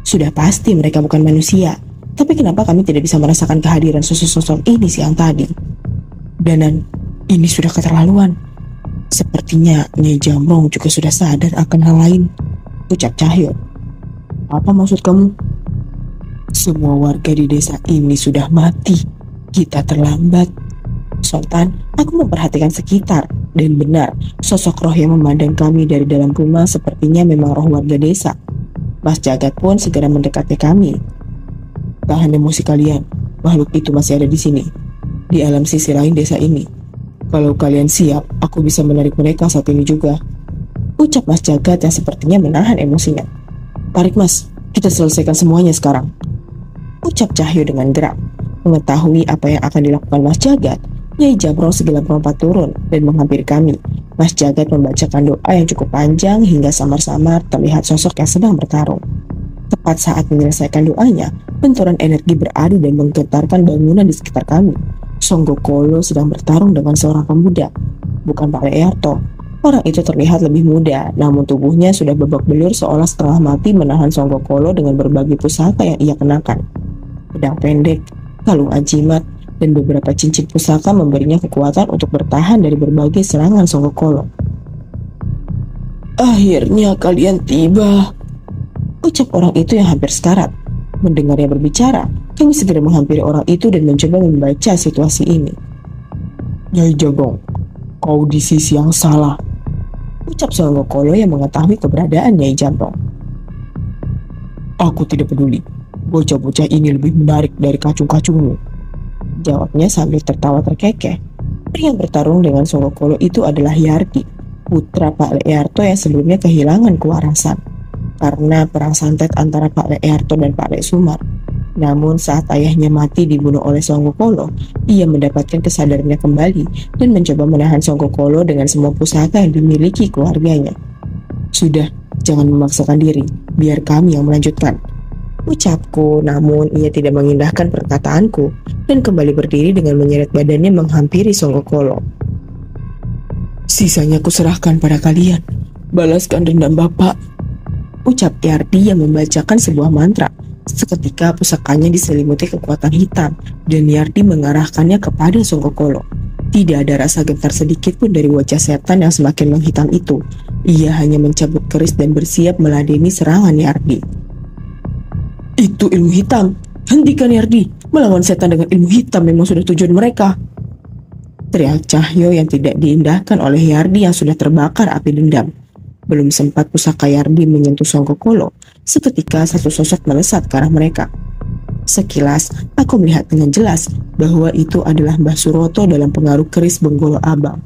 Sudah pasti mereka bukan manusia, tapi kenapa kami tidak bisa merasakan kehadiran sosok-sosok ini siang tadi? Dan ini sudah keterlaluan. Sepertinya Nyai Jamrong juga sudah sadar akan hal lain, ucap Cahyo. Apa maksud kamu? Semua warga di desa ini sudah mati. Kita terlambat. Sultan, aku memperhatikan sekitar. Dan benar, sosok roh yang memandang kami dari dalam rumah sepertinya memang roh warga desa. Mas Jagat pun segera mendekati kami. Tahan emosi kalian. Makhluk itu masih ada di sini, di alam sisi lain desa ini. Kalau kalian siap, aku bisa menarik mereka saat ini juga, ucap Mas Jagat yang sepertinya menahan emosinya. Tarik mas, kita selesaikan semuanya sekarang, ucap Cahyo dengan gerak. Mengetahui apa yang akan dilakukan Mas Jagat, Nyai Jamrong segera melompat turun dan menghampiri kami. Mas Jagat membacakan doa yang cukup panjang hingga samar-samar terlihat sosok yang sedang bertarung. Tepat saat menyelesaikan doanya, benturan energi beradu dan menggetarkan bangunan di sekitar kami. Songgokolo sedang bertarung dengan seorang pemuda, bukan Pak Leerto. Orang itu terlihat lebih muda, namun tubuhnya sudah babak belur seolah setengah mati menahan Songgokolo dengan berbagai pusaka yang ia kenakan. Pedang pendek, kalung ajimat, dan beberapa cincin pusaka memberinya kekuatan untuk bertahan dari berbagai serangan Songgokolo. Akhirnya kalian tiba, ucap orang itu yang hampir sekarat. Mendengarnya berbicara, kami segera menghampiri orang itu dan mencoba membaca situasi ini. Nyai Jamrong, kau di sisi yang salah, ucap Songgokolo yang mengetahui keberadaan Nyai Jamrong. Aku tidak peduli, bocah-bocah ini lebih menarik dari kacung-kacungmu, jawabnya sambil tertawa terkekeh. Pria yang bertarung dengan Songgokolo itu adalah Yardi, putra Pak Leerto yang sebelumnya kehilangan kewarasan karena perang santet antara Pak Leerto dan Pak Le Sumar. Namun saat ayahnya mati dibunuh oleh Songgokolo, ia mendapatkan kesadarannya kembali dan mencoba menahan Songgokolo dengan semua pusaka yang dimiliki keluarganya. Sudah, jangan memaksakan diri, biar kami yang melanjutkan, ucapku. Namun ia tidak mengindahkan perkataanku dan kembali berdiri dengan menyeret badannya menghampiri Songgokolo. Sisanya kuserahkan pada kalian, balaskan dendam Bapak, ucap Yardi yang membacakan sebuah mantra. Seketika pusakanya diselimuti kekuatan hitam dan Yardi mengarahkannya kepada Songgokolo. Tidak ada rasa gentar sedikit pun dari wajah setan yang semakin menghitam itu. Ia hanya mencabut keris dan bersiap meladeni serangan Yardi. Itu ilmu hitam. Hentikan Yardi. Melawan setan dengan ilmu hitam memang sudah tujuan mereka, teriak Cahyo yang tidak diindahkan oleh Yardi yang sudah terbakar api dendam. Belum sempat pusaka Yardi menyentuh Songgokolo, seketika satu sosok melesat ke arah mereka. Sekilas, aku melihat dengan jelas bahwa itu adalah Mbah Suroto dalam pengaruh keris Benggolo Abang.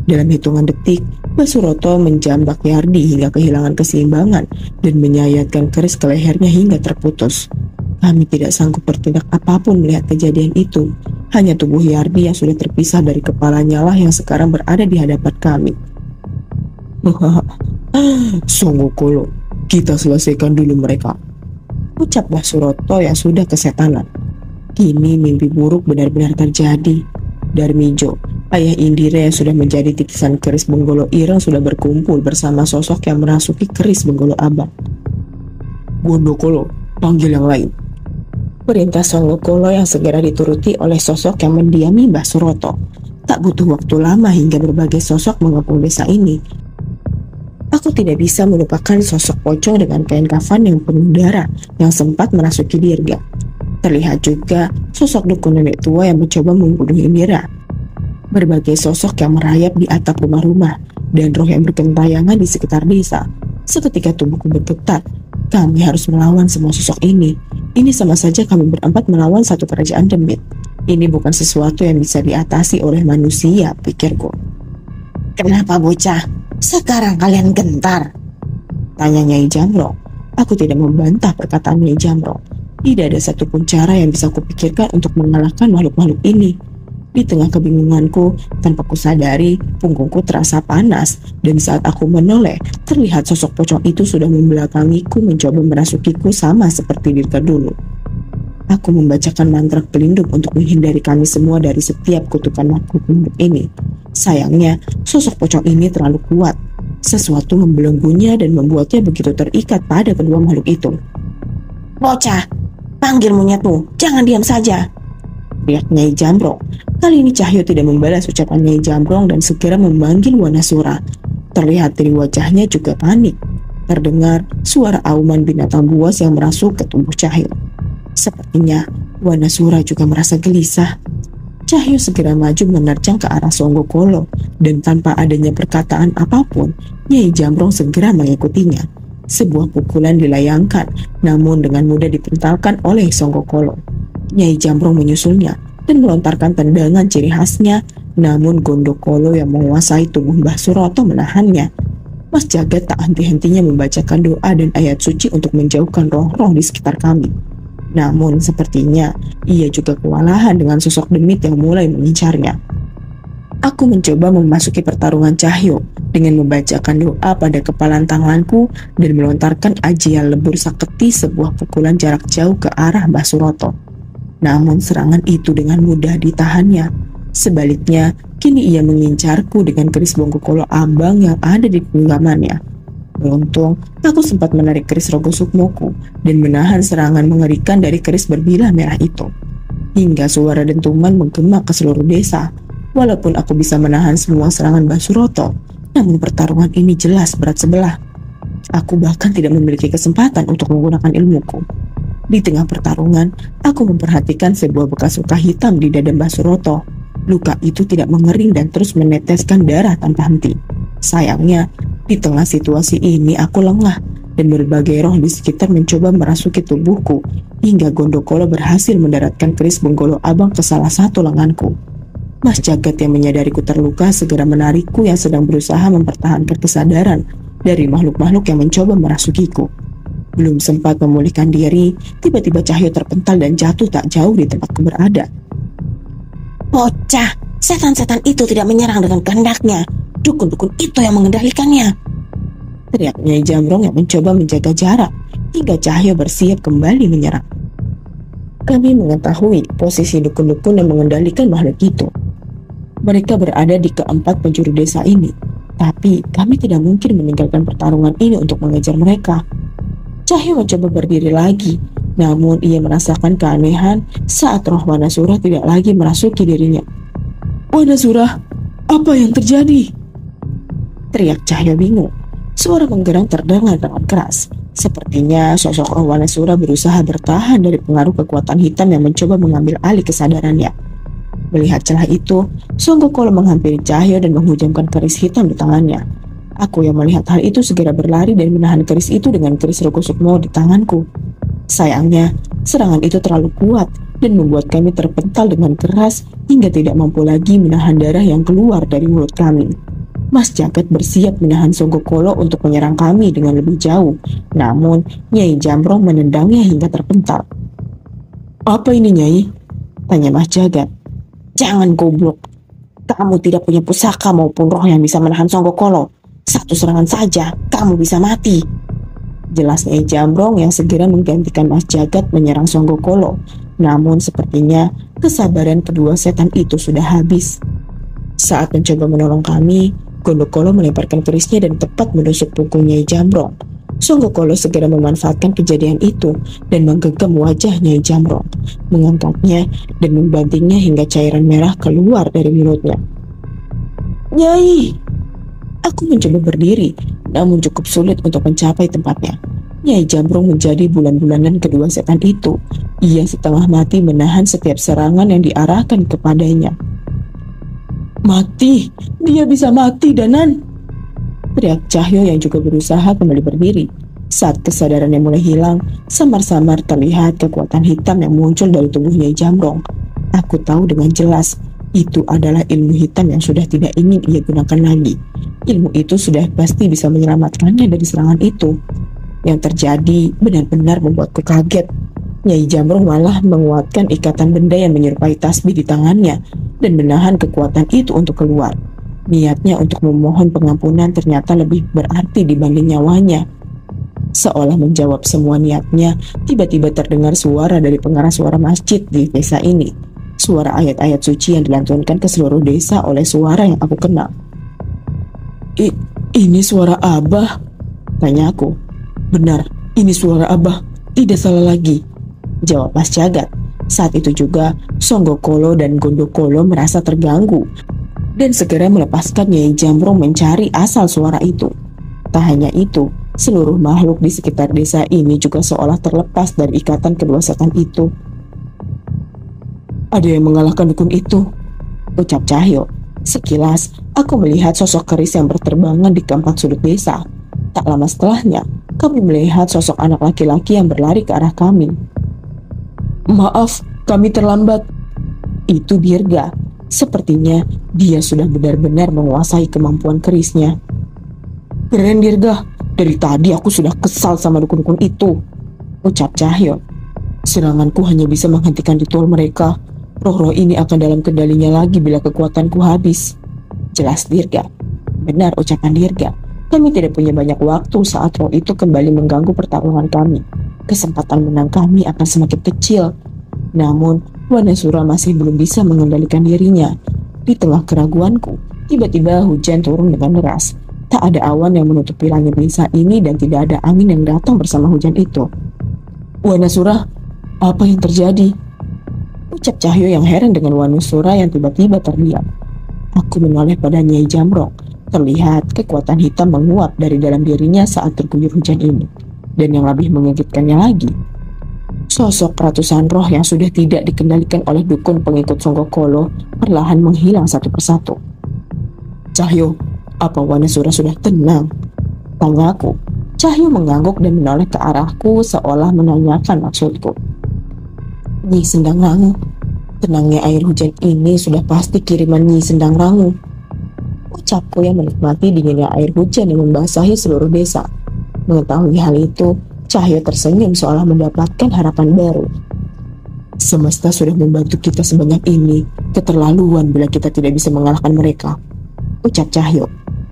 Dalam hitungan detik, Mbah Suroto menjambak Yardi hingga kehilangan keseimbangan dan menyayatkan keris ke lehernya hingga terputus. Kami tidak sanggup bertindak apapun melihat kejadian itu. Hanya tubuh Yardi yang sudah terpisah dari kepalanya lah yang sekarang berada di hadapan kami. Songgokolo, kita selesaikan dulu mereka, ucap Mbah Suroto yang sudah kesetanan. Kini mimpi buruk benar-benar terjadi. Darmijo, ayah Indira yang sudah menjadi titisan keris Benggolo Ireng sudah berkumpul bersama sosok yang merasuki keris Benggolo Abang. Gondokolo, panggil yang lain, perintah Songgokolo yang segera dituruti oleh sosok yang mendiami Mbah Suroto. Tak butuh waktu lama hingga berbagai sosok mengepung desa ini. Aku tidak bisa melupakan sosok pocong dengan kain kafan yang penuh darah yang sempat merasuki Dirga. Terlihat juga sosok dukun nenek tua yang mencoba membunuh Indira. Berbagai sosok yang merayap di atap rumah-rumah dan roh yang bergentayangan di sekitar desa. Seketika tubuhku bergetar. Kami harus melawan semua sosok ini. Ini sama saja kami berempat melawan satu kerajaan demit. Ini bukan sesuatu yang bisa diatasi oleh manusia, pikirku. Kenapa bocah? Sekarang kalian gentar? Tanya Nyai Jamrong. Aku tidak membantah perkataan Nyai Jamrong. Tidak ada satupun cara yang bisa kupikirkan untuk mengalahkan makhluk-makhluk ini. Di tengah kebingunganku, tanpa kusadari, punggungku terasa panas, dan saat aku menoleh, terlihat sosok pocong itu sudah membelakangiku mencoba merasukiku sama seperti Dirga dulu. Aku membacakan mantra pelindung untuk menghindari kami semua dari setiap kutukan makhluk ini. Sayangnya, sosok pocong ini terlalu kuat. Sesuatu membelenggunya dan membuatnya begitu terikat pada kedua makhluk itu. Bocah, panggil monyetmu, jangan diam saja, teriak Nyai Jamrong. Kali ini Cahyo tidak membalas ucapan Nyai Jamrong dan segera memanggil Wanasura. Terlihat dari wajahnya juga panik. Terdengar suara auman binatang buas yang merasuk ke tubuh Cahyo. Sepertinya Wanasura juga merasa gelisah. Cahyo segera maju menerjang ke arah Songgokolo, dan tanpa adanya perkataan apapun, Nyai Jamrong segera mengikutinya. Sebuah pukulan dilayangkan, namun dengan mudah dipentalkan oleh Songgokolo. Nyai Jamrong menyusulnya dan melontarkan tendangan ciri khasnya, namun Gondokolo yang menguasai tubuh Mbah Suroto menahannya. Mas Jagat tak henti-hentinya membacakan doa dan ayat suci untuk menjauhkan roh-roh di sekitar kami. Namun sepertinya ia juga kewalahan dengan sosok demit yang mulai mengincarnya. Aku mencoba memasuki pertarungan Cahyo dengan membacakan doa pada kepalan tanganku dan melontarkan ajian lebur saketi, sebuah pukulan jarak jauh ke arah Mbah Suroto. Namun serangan itu dengan mudah ditahannya. Sebaliknya, kini ia mengincarku dengan keris Bonggokolo Abang yang ada di genggamannya. Beruntung, aku sempat menarik keris Rogo Sukmoku dan menahan serangan mengerikan dari keris berbilah merah itu. Hingga suara dentuman menggema ke seluruh desa. Walaupun aku bisa menahan semua serangan Mbah Suroto, namun pertarungan ini jelas berat sebelah. Aku bahkan tidak memiliki kesempatan untuk menggunakan ilmuku. Di tengah pertarungan, aku memperhatikan sebuah bekas luka hitam di dada Mbah Suroto. Luka itu tidak mengering dan terus meneteskan darah tanpa henti. Sayangnya, di tengah situasi ini aku lengah dan berbagai roh di sekitar mencoba merasuki tubuhku hingga Gondokolo berhasil mendaratkan keris Bonggolo Abang ke salah satu lenganku. Mas Jagat yang menyadariku terluka segera menarikku yang sedang berusaha mempertahankan kesadaran dari makhluk-makhluk yang mencoba merasukiku. Belum sempat memulihkan diri, tiba-tiba Cahyo terpental dan jatuh tak jauh di tempatku berada. Bocah, setan-setan itu tidak menyerang dengan kehendaknya. Dukun-dukun itu yang mengendalikannya, teriak Nyai Jamrong yang mencoba menjaga jarak hingga Cahyo bersiap kembali menyerang. Kami mengetahui posisi dukun-dukun yang mengendalikan makhluk itu. Mereka berada di keempat penjuru desa ini, tapi kami tidak mungkin meninggalkan pertarungan ini untuk mengejar mereka. Cahyo mencoba berdiri lagi, namun ia merasakan keanehan saat roh Wanasura tidak lagi merasuki dirinya. "Wanasura, apa yang terjadi?" teriak Cahyo bingung. Suara menggerang terdengar dengan keras. Sepertinya sosok roh Wanasura berusaha bertahan dari pengaruh kekuatan hitam yang mencoba mengambil alih kesadarannya. Melihat celah itu, Songgokolo menghampiri Cahyo dan menghujamkan keris hitam di tangannya. Aku yang melihat hal itu segera berlari dan menahan keris itu dengan keris Rogo Sukmo di tanganku. Sayangnya, serangan itu terlalu kuat dan membuat kami terpental dengan keras hingga tidak mampu lagi menahan darah yang keluar dari mulut kami. Mas Jagat bersiap menahan Songgokolo untuk menyerang kami dengan lebih jauh, namun Nyai Jamrong menendangnya hingga terpental. "Apa ini, Nyai?" tanya Mas Jagat. Jangan goblok. Kamu tidak punya pusaka maupun roh yang bisa menahan Songgokolo. Satu serangan saja, kamu bisa mati, jelas Nyai Jamrong yang segera menggantikan Mas Jagat menyerang Songgokolo. Namun sepertinya kesabaran kedua setan itu sudah habis. Saat mencoba menolong kami, Gondokolo melemparkan kerisnya dan tepat menusuk punggung Nyai Jamrong. Songgokolo segera memanfaatkan kejadian itu dan menggenggam wajah Nyai Jamrong, mengangkatnya dan membantingnya hingga cairan merah keluar dari mulutnya. "Nyai!" Aku mencoba berdiri, namun cukup sulit untuk mencapai tempatnya. Nyai Jamrong menjadi bulan-bulanan kedua setan itu. Ia setengah mati menahan setiap serangan yang diarahkan kepadanya. "Mati! Dia bisa mati, Danan!" teriak Cahyo yang juga berusaha kembali berdiri. Saat kesadarannya mulai hilang, samar-samar terlihat kekuatan hitam yang muncul dari tubuh Nyai Jamrong. Aku tahu dengan jelas, itu adalah ilmu hitam yang sudah tidak ingin ia gunakan lagi. Ilmu itu sudah pasti bisa menyelamatkannya dari serangan itu. Yang terjadi benar-benar membuatku kaget. Nyai Jamrong malah menguatkan ikatan benda yang menyerupai tasbih di tangannya dan menahan kekuatan itu untuk keluar. Niatnya untuk memohon pengampunan ternyata lebih berarti dibanding nyawanya. Seolah menjawab semua niatnya, tiba-tiba terdengar suara dari pengarah suara masjid di desa ini. Suara ayat-ayat suci yang dilantunkan ke seluruh desa oleh suara yang aku kenal. Ini suara Abah? Tanya aku. Benar, ini suara Abah, tidak salah lagi, jawab Mas Jagat. Saat itu juga, Songgokolo dan Gondokolo merasa terganggu dan segera melepaskan Nyai Jamrong mencari asal suara itu. Tak hanya itu, seluruh makhluk di sekitar desa ini juga seolah terlepas dari ikatan kedua setan itu. Ada yang mengalahkan dukun itu, ucap Cahyo. Sekilas, aku melihat sosok keris yang berterbangan di keempat sudut desa. Tak lama setelahnya, kami melihat sosok anak laki-laki yang berlari ke arah kami. Maaf, kami terlambat. Itu Dirga. Sepertinya dia sudah benar-benar menguasai kemampuan kerisnya. Keren Dirga, dari tadi aku sudah kesal sama dukun-dukun itu, ucap Cahyo. Seranganku hanya bisa menghentikan ritual mereka. Roh-roh ini akan dalam kendalinya lagi bila kekuatanku habis, jelas Dirga. Benar ucapan Dirga. Kami tidak punya banyak waktu saat roh itu kembali mengganggu pertarungan kami. Kesempatan menang kami akan semakin kecil. Namun, Wanasura masih belum bisa mengendalikan dirinya. Di tengah keraguanku, tiba-tiba hujan turun dengan deras. Tak ada awan yang menutupi langit desa ini dan tidak ada angin yang datang bersama hujan itu. Wanasura, apa yang terjadi? Ucap Cahyo yang heran dengan Wanasura yang tiba-tiba terdiam. Aku menoleh pada Nyai Jamrong. Terlihat kekuatan hitam menguap dari dalam dirinya saat terguyur hujan ini. Dan yang lebih mengejutkannya lagi, sosok ratusan roh yang sudah tidak dikendalikan oleh dukun pengikut Songgokolo perlahan menghilang satu persatu. Cahyo, apa Wanasura sudah tenang? Tanyaku. Cahyo mengangguk dan menoleh ke arahku seolah menanyakan maksudku. Nyi Sendang Rangu, tenangnya air hujan ini sudah pasti kiriman Nyi Sendang Rangu, ucapku yang menikmati dinginnya air hujan yang membasahi seluruh desa. Mengetahui hal itu, Cahyo tersenyum seolah mendapatkan harapan baru. Semesta sudah membantu kita sebanyak ini, keterlaluan bila kita tidak bisa mengalahkan mereka, ucap Cahyo.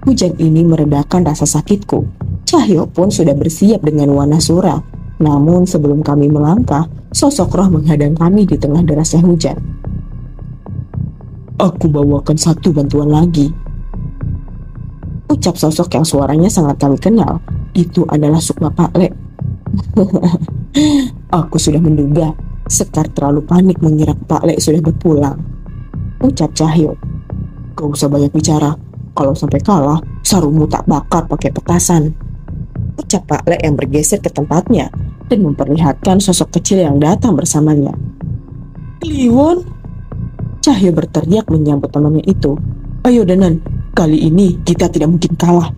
Hujan ini meredakan rasa sakitku. Cahyo pun sudah bersiap dengan Wanasura. Namun sebelum kami melangkah, sosok roh menghadang kami di tengah derasnya hujan. Aku bawakan satu bantuan lagi, ucap sosok yang suaranya sangat kami kenal. Itu adalah Sukma Pak Le. Aku sudah menduga Sekar terlalu panik mengira Pak Le sudah berpulang, ucap Cahyo. Gak usah banyak bicara. Kalau sampai kalah, sarungmu tak bakar pakai petasan, ucap Pak Le yang bergeser ke tempatnya dan memperlihatkan sosok kecil yang datang bersamanya. Kliwon, Cahyo berteriak menyambut temannya itu. Ayo Danan, kali ini kita tidak mungkin kalah.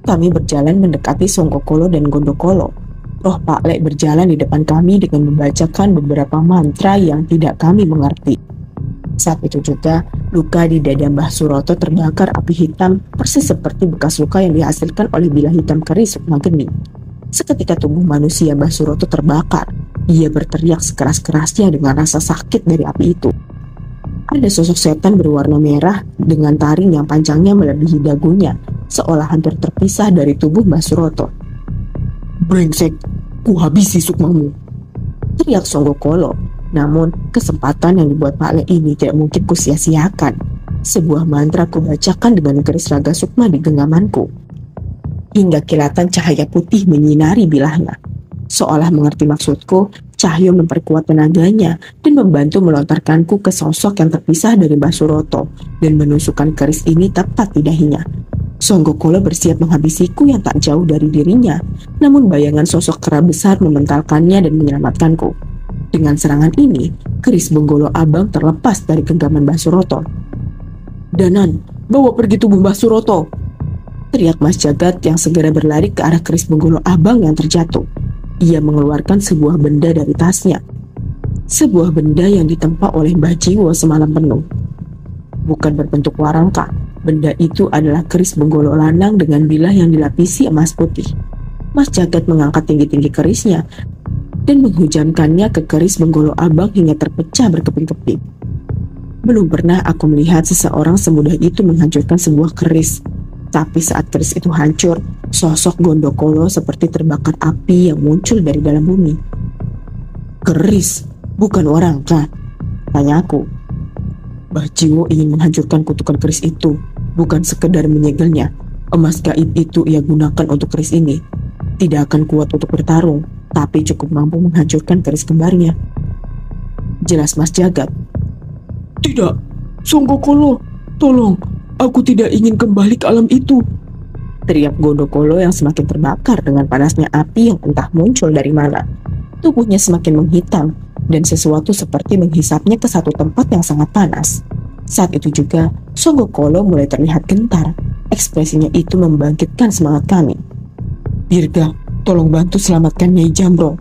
Kami berjalan mendekati Songgokolo dan Gondokolo. Roh Pak Le berjalan di depan kami dengan membacakan beberapa mantra yang tidak kami mengerti. Saat itu juga, luka di dada Mbah Suroto terbakar api hitam persis seperti bekas luka yang dihasilkan oleh bilah hitam keris Sukma Geni. Seketika tubuh manusia Mbah Suroto terbakar. Ia berteriak sekeras-kerasnya dengan rasa sakit dari api itu. Ada sosok setan berwarna merah dengan taring yang panjangnya melebihi dagunya, seolah hampir terpisah dari tubuh Mbah Suroto. Brengsek, ku habisi Sukmamu, teriak Songgokolo. Namun, kesempatan yang dibuat Pak Le ini tidak mungkin ku sia-siakan. Sebuah mantra ku bacakan dengan keris raga Sukma di genggamanku. Hingga kilatan cahaya putih menyinari bilahnya. Seolah mengerti maksudku, Cahyo memperkuat tenaganya dan membantu melontarkanku ke sosok yang terpisah dari Mbah Suroto dan menusukkan keris ini tepat di dahinya. Songgokolo bersiap menghabisiku yang tak jauh dari dirinya, namun bayangan sosok kera besar mementalkannya dan menyelamatkanku. Dengan serangan ini, keris Benggolo Abang terlepas dari genggaman Mbah Suroto. Danan, bawa pergi tubuh Mbah Suroto, teriak Mas Jagat yang segera berlari ke arah keris Benggolo Abang yang terjatuh. Ia mengeluarkan sebuah benda dari tasnya. Sebuah benda yang ditempa oleh Mbah Jiwo semalam penuh. Bukan berbentuk warangka, benda itu adalah keris Benggolo lanang dengan bilah yang dilapisi emas putih. Mas Jagat mengangkat tinggi-tinggi kerisnya dan menghujamkannya ke keris Benggolo Abang hingga terpecah berkeping-keping. Belum pernah aku melihat seseorang semudah itu menghancurkan sebuah keris. Tapi saat keris itu hancur, sosok Gondokolo seperti terbakar api yang muncul dari dalam bumi. "Keris, bukan warangka?" tanyaku. Mbah Jiwo ingin menghancurkan kutukan keris itu, bukan sekedar menyegelnya. Emas gaib itu ia gunakan untuk keris ini. Tidak akan kuat untuk bertarung, tapi cukup mampu menghancurkan keris kembarnya. Jelas Mas Jagat. "Tidak, Songgokolo, tolong, aku tidak ingin kembali ke alam itu," teriak Gondokolo yang semakin terbakar dengan panasnya api yang entah muncul dari mana. Tubuhnya semakin menghitam dan sesuatu seperti menghisapnya ke satu tempat yang sangat panas. Saat itu juga, Songgokolo mulai terlihat gentar. Ekspresinya itu membangkitkan semangat kami. "Birga, tolong bantu selamatkan Nyai Jambrong.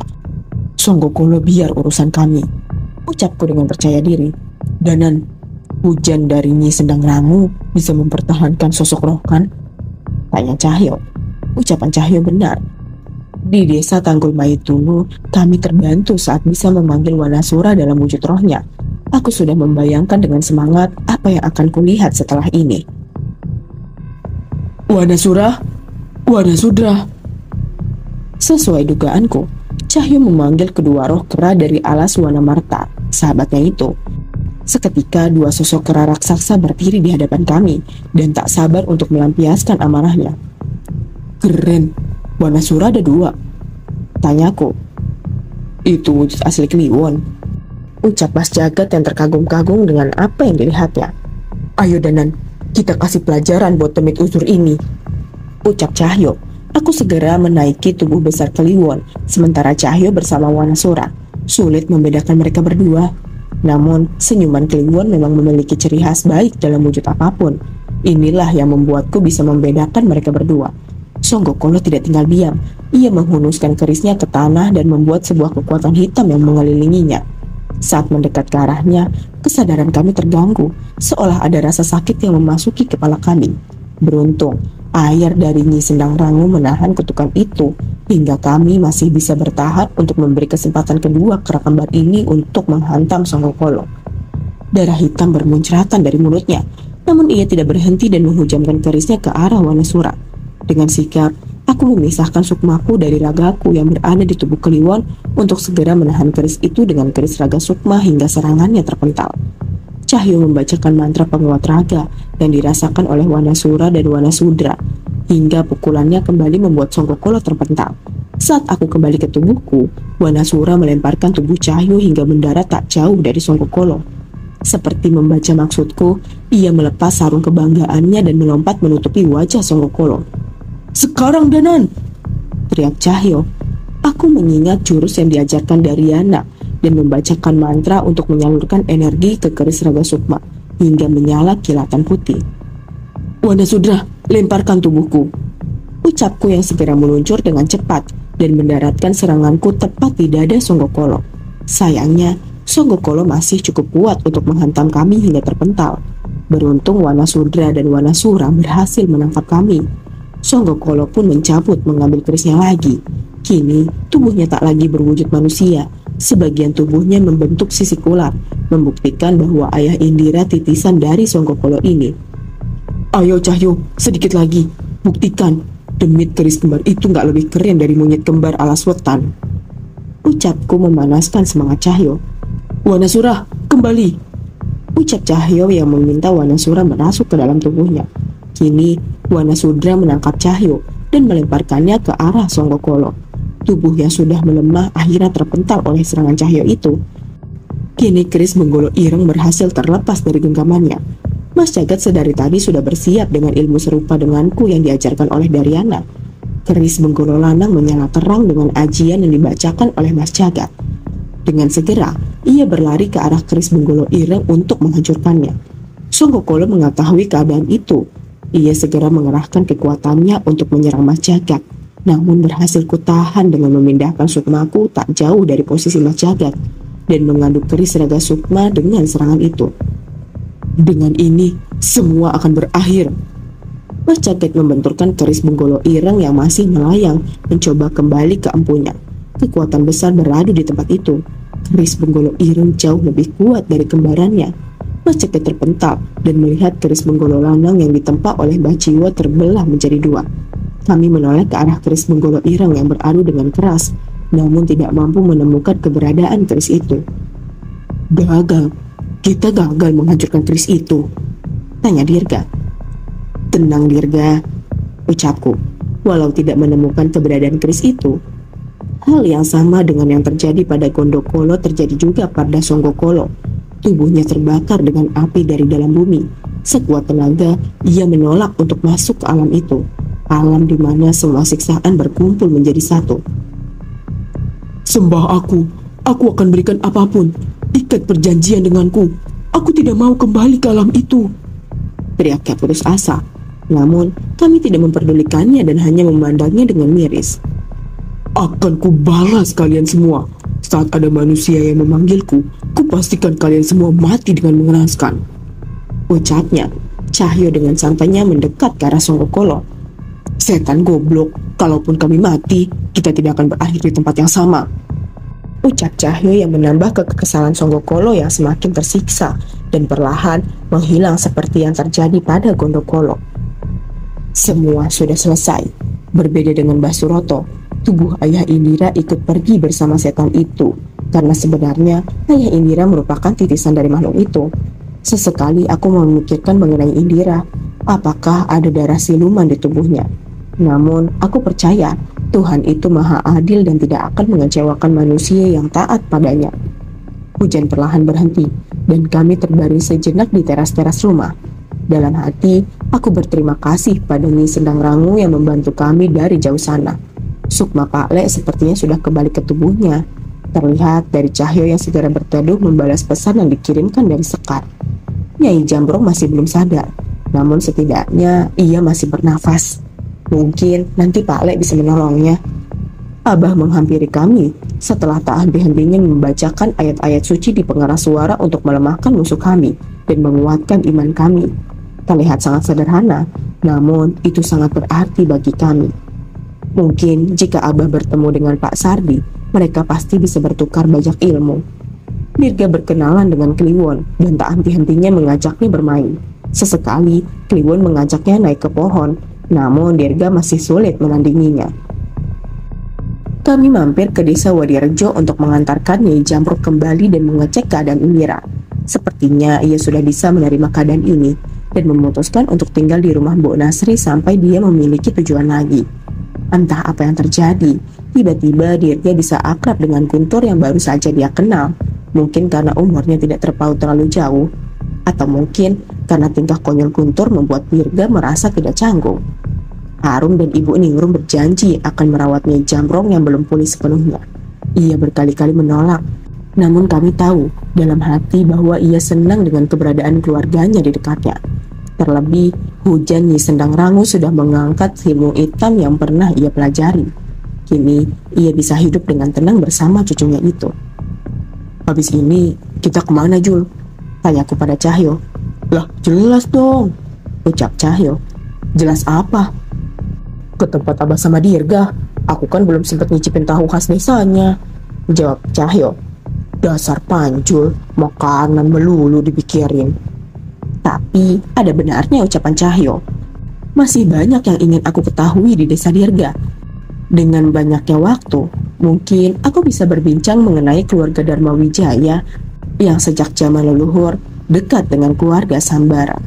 Songgokolo biar urusan kami," ucapku dengan percaya diri. "Danan, hujan dari Nyi Sendang Rangu bisa mempertahankan sosok roh kan?" tanya Cahyo. Ucapan Cahyo benar. Di desa Tanggul Mayit dulu, kami terbantu saat bisa memanggil Wanasura dalam wujud rohnya. Aku sudah membayangkan dengan semangat apa yang akan kulihat setelah ini. "Wanasura, Wanasudra." Sesuai dugaanku, Cahyo memanggil kedua roh kera dari alas Wanamarta, sahabatnya itu. Seketika dua sosok kera raksasa berdiri di hadapan kami dan tak sabar untuk melampiaskan amarahnya. "Keren, Wanasura ada dua," tanyaku. "Itu wujud asli Kliwon," ucap Mas Jagat yang terkagum-kagum dengan apa yang dilihatnya. "Ayo Danan, kita kasih pelajaran buat temit uzur ini," ucap Cahyo. Aku segera menaiki tubuh besar Kliwon, sementara Cahyo bersama Wanasura. Sulit membedakan mereka berdua. Namun, senyuman Kliwon memang memiliki ciri khas baik dalam wujud apapun. Inilah yang membuatku bisa membedakan mereka berdua. Songgokolo tidak tinggal diam. Ia menghunuskan kerisnya ke tanah dan membuat sebuah kekuatan hitam yang mengelilinginya. Saat mendekat ke arahnya, kesadaran kami terganggu, seolah ada rasa sakit yang memasuki kepala kami. Beruntung, air dari Nyi Sendang Rangu menahan kutukan itu, hingga kami masih bisa bertahan untuk memberi kesempatan kedua kera kembar ini untuk menghantam Songgokolo. Darah hitam bermuncratan dari mulutnya, namun ia tidak berhenti dan menghujamkan kerisnya ke arah Wanasura. Dengan sigap, aku memisahkan sukmaku dari ragaku yang berada di tubuh Kliwon untuk segera menahan keris itu dengan keris raga sukma hingga serangannya terpental. Cahyo membacakan mantra penguat raga yang dirasakan oleh Wanasura dan Wanasudra, hingga pukulannya kembali membuat Songgokolo terpental. Saat aku kembali ke tubuhku, Wanasura melemparkan tubuh Cahyo hingga mendarat tak jauh dari Songgokolo. Seperti membaca maksudku, ia melepas sarung kebanggaannya dan melompat menutupi wajah Songgokolo. "Sekarang Danan!" teriak Cahyo. Aku mengingat jurus yang diajarkan Daryana dan membacakan mantra untuk menyalurkan energi ke keris raga sukma hingga menyala kilatan putih. "Wanasudra, lemparkan tubuhku," ucapku yang segera meluncur dengan cepat dan mendaratkan seranganku tepat di dada Songgokolo. Sayangnya, Songgokolo masih cukup kuat untuk menghantam kami hingga terpental. Beruntung Wanasudra dan Wanasura berhasil menangkap kami. Songgokolo pun mencabut mengambil kerisnya lagi. Kini, tubuhnya tak lagi berwujud manusia. Sebagian tubuhnya membentuk sisik ular, membuktikan bahwa ayah Indira titisan dari Songgokolo ini. "Ayo Cahyo, sedikit lagi. Buktikan, demit keris kembar itu nggak lebih keren dari monyet kembar alas wetan," ucapku memanaskan semangat Cahyo. "Wanasura, kembali," ucap Cahyo yang meminta Wanasura merasuk ke dalam tubuhnya. Kini, Wanasudra menangkap Cahyo dan melemparkannya ke arah Songgokolo. Tubuh yang sudah melemah akhirnya terpental oleh serangan Cahyo itu. Kini keris Benggolo Ireng berhasil terlepas dari genggamannya. Mas Jagat sedari tadi sudah bersiap dengan ilmu serupa denganku yang diajarkan oleh Daryana. Keris Benggolo Lanang menyala terang dengan ajian yang dibacakan oleh Mas Jagat. Dengan segera, ia berlari ke arah keris Benggolo Ireng untuk menghancurkannya. Songgokolo mengetahui keadaan itu. Ia segera mengerahkan kekuatannya untuk menyerang Mas Jagat. Namun berhasil kutahan dengan memindahkan sukmaku tak jauh dari posisi Mas Jagat dan mengaduk keris raga sukma dengan serangan itu. Dengan ini, semua akan berakhir. Mas Jagat membenturkan keris Benggolo Ireng yang masih melayang, mencoba kembali ke empunya. Kekuatan besar beradu di tempat itu. Keris Benggolo Ireng jauh lebih kuat dari kembarannya. Mas Jagat terpental dan melihat keris Benggolo Lanang yang ditempa oleh Mbah Jiwo terbelah menjadi dua. Kami menoleh ke arah keris Benggolo Ireng yang beradu dengan keras, namun tidak mampu menemukan keberadaan keris itu. Gagal, kita gagal menghancurkan keris itu, tanya Dirga. Tenang Dirga, ucapku, walau tidak menemukan keberadaan keris itu. Hal yang sama dengan yang terjadi pada Gondokolo terjadi juga pada Songgokolo. Tubuhnya terbakar dengan api dari dalam bumi. Sekuat tenaga, ia menolak untuk masuk ke alam itu. Alam di mana semua siksaan berkumpul menjadi satu. Sembah aku akan berikan apapun. Ikat perjanjian denganku. Aku tidak mau kembali ke alam itu, teriaknya putus asa. Namun, kami tidak memperdulikannya dan hanya memandangnya dengan miris. Akan kubalas kalian semua. Saat ada manusia yang memanggilku, kupastikan kalian semua mati dengan mengenaskan, ucapnya. Cahyo dengan santainya mendekat ke arah Songgokolo. Setan goblok, kalaupun kami mati, kita tidak akan berakhir di tempat yang sama, ucap Cahyo yang menambah kekesalan Songgokolo yang semakin tersiksa dan perlahan menghilang seperti yang terjadi pada Gondokolo. Semua sudah selesai. Berbeda dengan Basuroto, tubuh ayah Indira ikut pergi bersama setan itu, karena sebenarnya ayah Indira merupakan titisan dari makhluk itu. Sesekali aku memikirkan mengenai Indira, apakah ada darah siluman di tubuhnya. Namun aku percaya Tuhan itu maha adil dan tidak akan mengecewakan manusia yang taat padanya. Hujan perlahan berhenti dan kami terbaring sejenak di teras-teras rumah. Dalam hati, aku berterima kasih pada Nyi Sendang Rangu yang membantu kami dari jauh sana. Sukma Pak Le sepertinya sudah kembali ke tubuhnya. Terlihat dari Cahyo yang segera berteduh membalas pesan yang dikirimkan dari Sekar. Nyai Jambrong masih belum sadar, namun setidaknya ia masih bernafas. Mungkin nanti Pak Le bisa menolongnya. Abah menghampiri kami setelah tak henti-hentinya membacakan ayat-ayat suci di pengeras suara untuk melemahkan musuh kami dan menguatkan iman kami. Terlihat sangat sederhana, namun itu sangat berarti bagi kami. Mungkin jika Abah bertemu dengan Pak Sardi, mereka pasti bisa bertukar banyak ilmu. Dirga berkenalan dengan Kliwon dan tak henti-hentinya mengajaknya bermain. Sesekali, Kliwon mengajaknya naik ke pohon, namun Dirga masih sulit menandinginya. Kami mampir ke desa Wadirejo untuk mengantarkan Nyai Jamruk kembali dan mengecek keadaan Indira. Sepertinya ia sudah bisa menerima keadaan ini dan memutuskan untuk tinggal di rumah Mbok Nasri sampai dia memiliki tujuan lagi. Entah apa yang terjadi, tiba-tiba Dirga bisa akrab dengan Guntur yang baru saja dia kenal. Mungkin karena umurnya tidak terpaut terlalu jauh, atau mungkin karena tingkah konyol Guntur membuat Dirga merasa tidak canggung. Arum dan Ibu Ningrum berjanji akan merawat Nyai Jamrong yang belum pulih sepenuhnya. Ia berkali-kali menolak, namun kami tahu dalam hati bahwa ia senang dengan keberadaan keluarganya di dekatnya. Terlebih, Hujan Nyi Sendang Rangu sudah mengangkat ilmu hitam yang pernah ia pelajari. Kini, ia bisa hidup dengan tenang bersama cucunya itu. Habis ini, kita kemana Jul? Tanyaku pada Cahyo. Lah, jelas dong, ucap Cahyo. Jelas apa? Ke tempat Abah sama Dirga. Aku kan belum sempat nyicipin tahu khas desanya, jawab Cahyo. Dasar pancul, makanan melulu dipikirin. Tapi ada benarnya ucapan Cahyo. Masih banyak yang ingin aku ketahui di desa Dirga. Dengan banyaknya waktu, mungkin aku bisa berbincang mengenai keluarga Dharma Wijaya yang sejak zaman leluhur dekat dengan keluarga Sambara.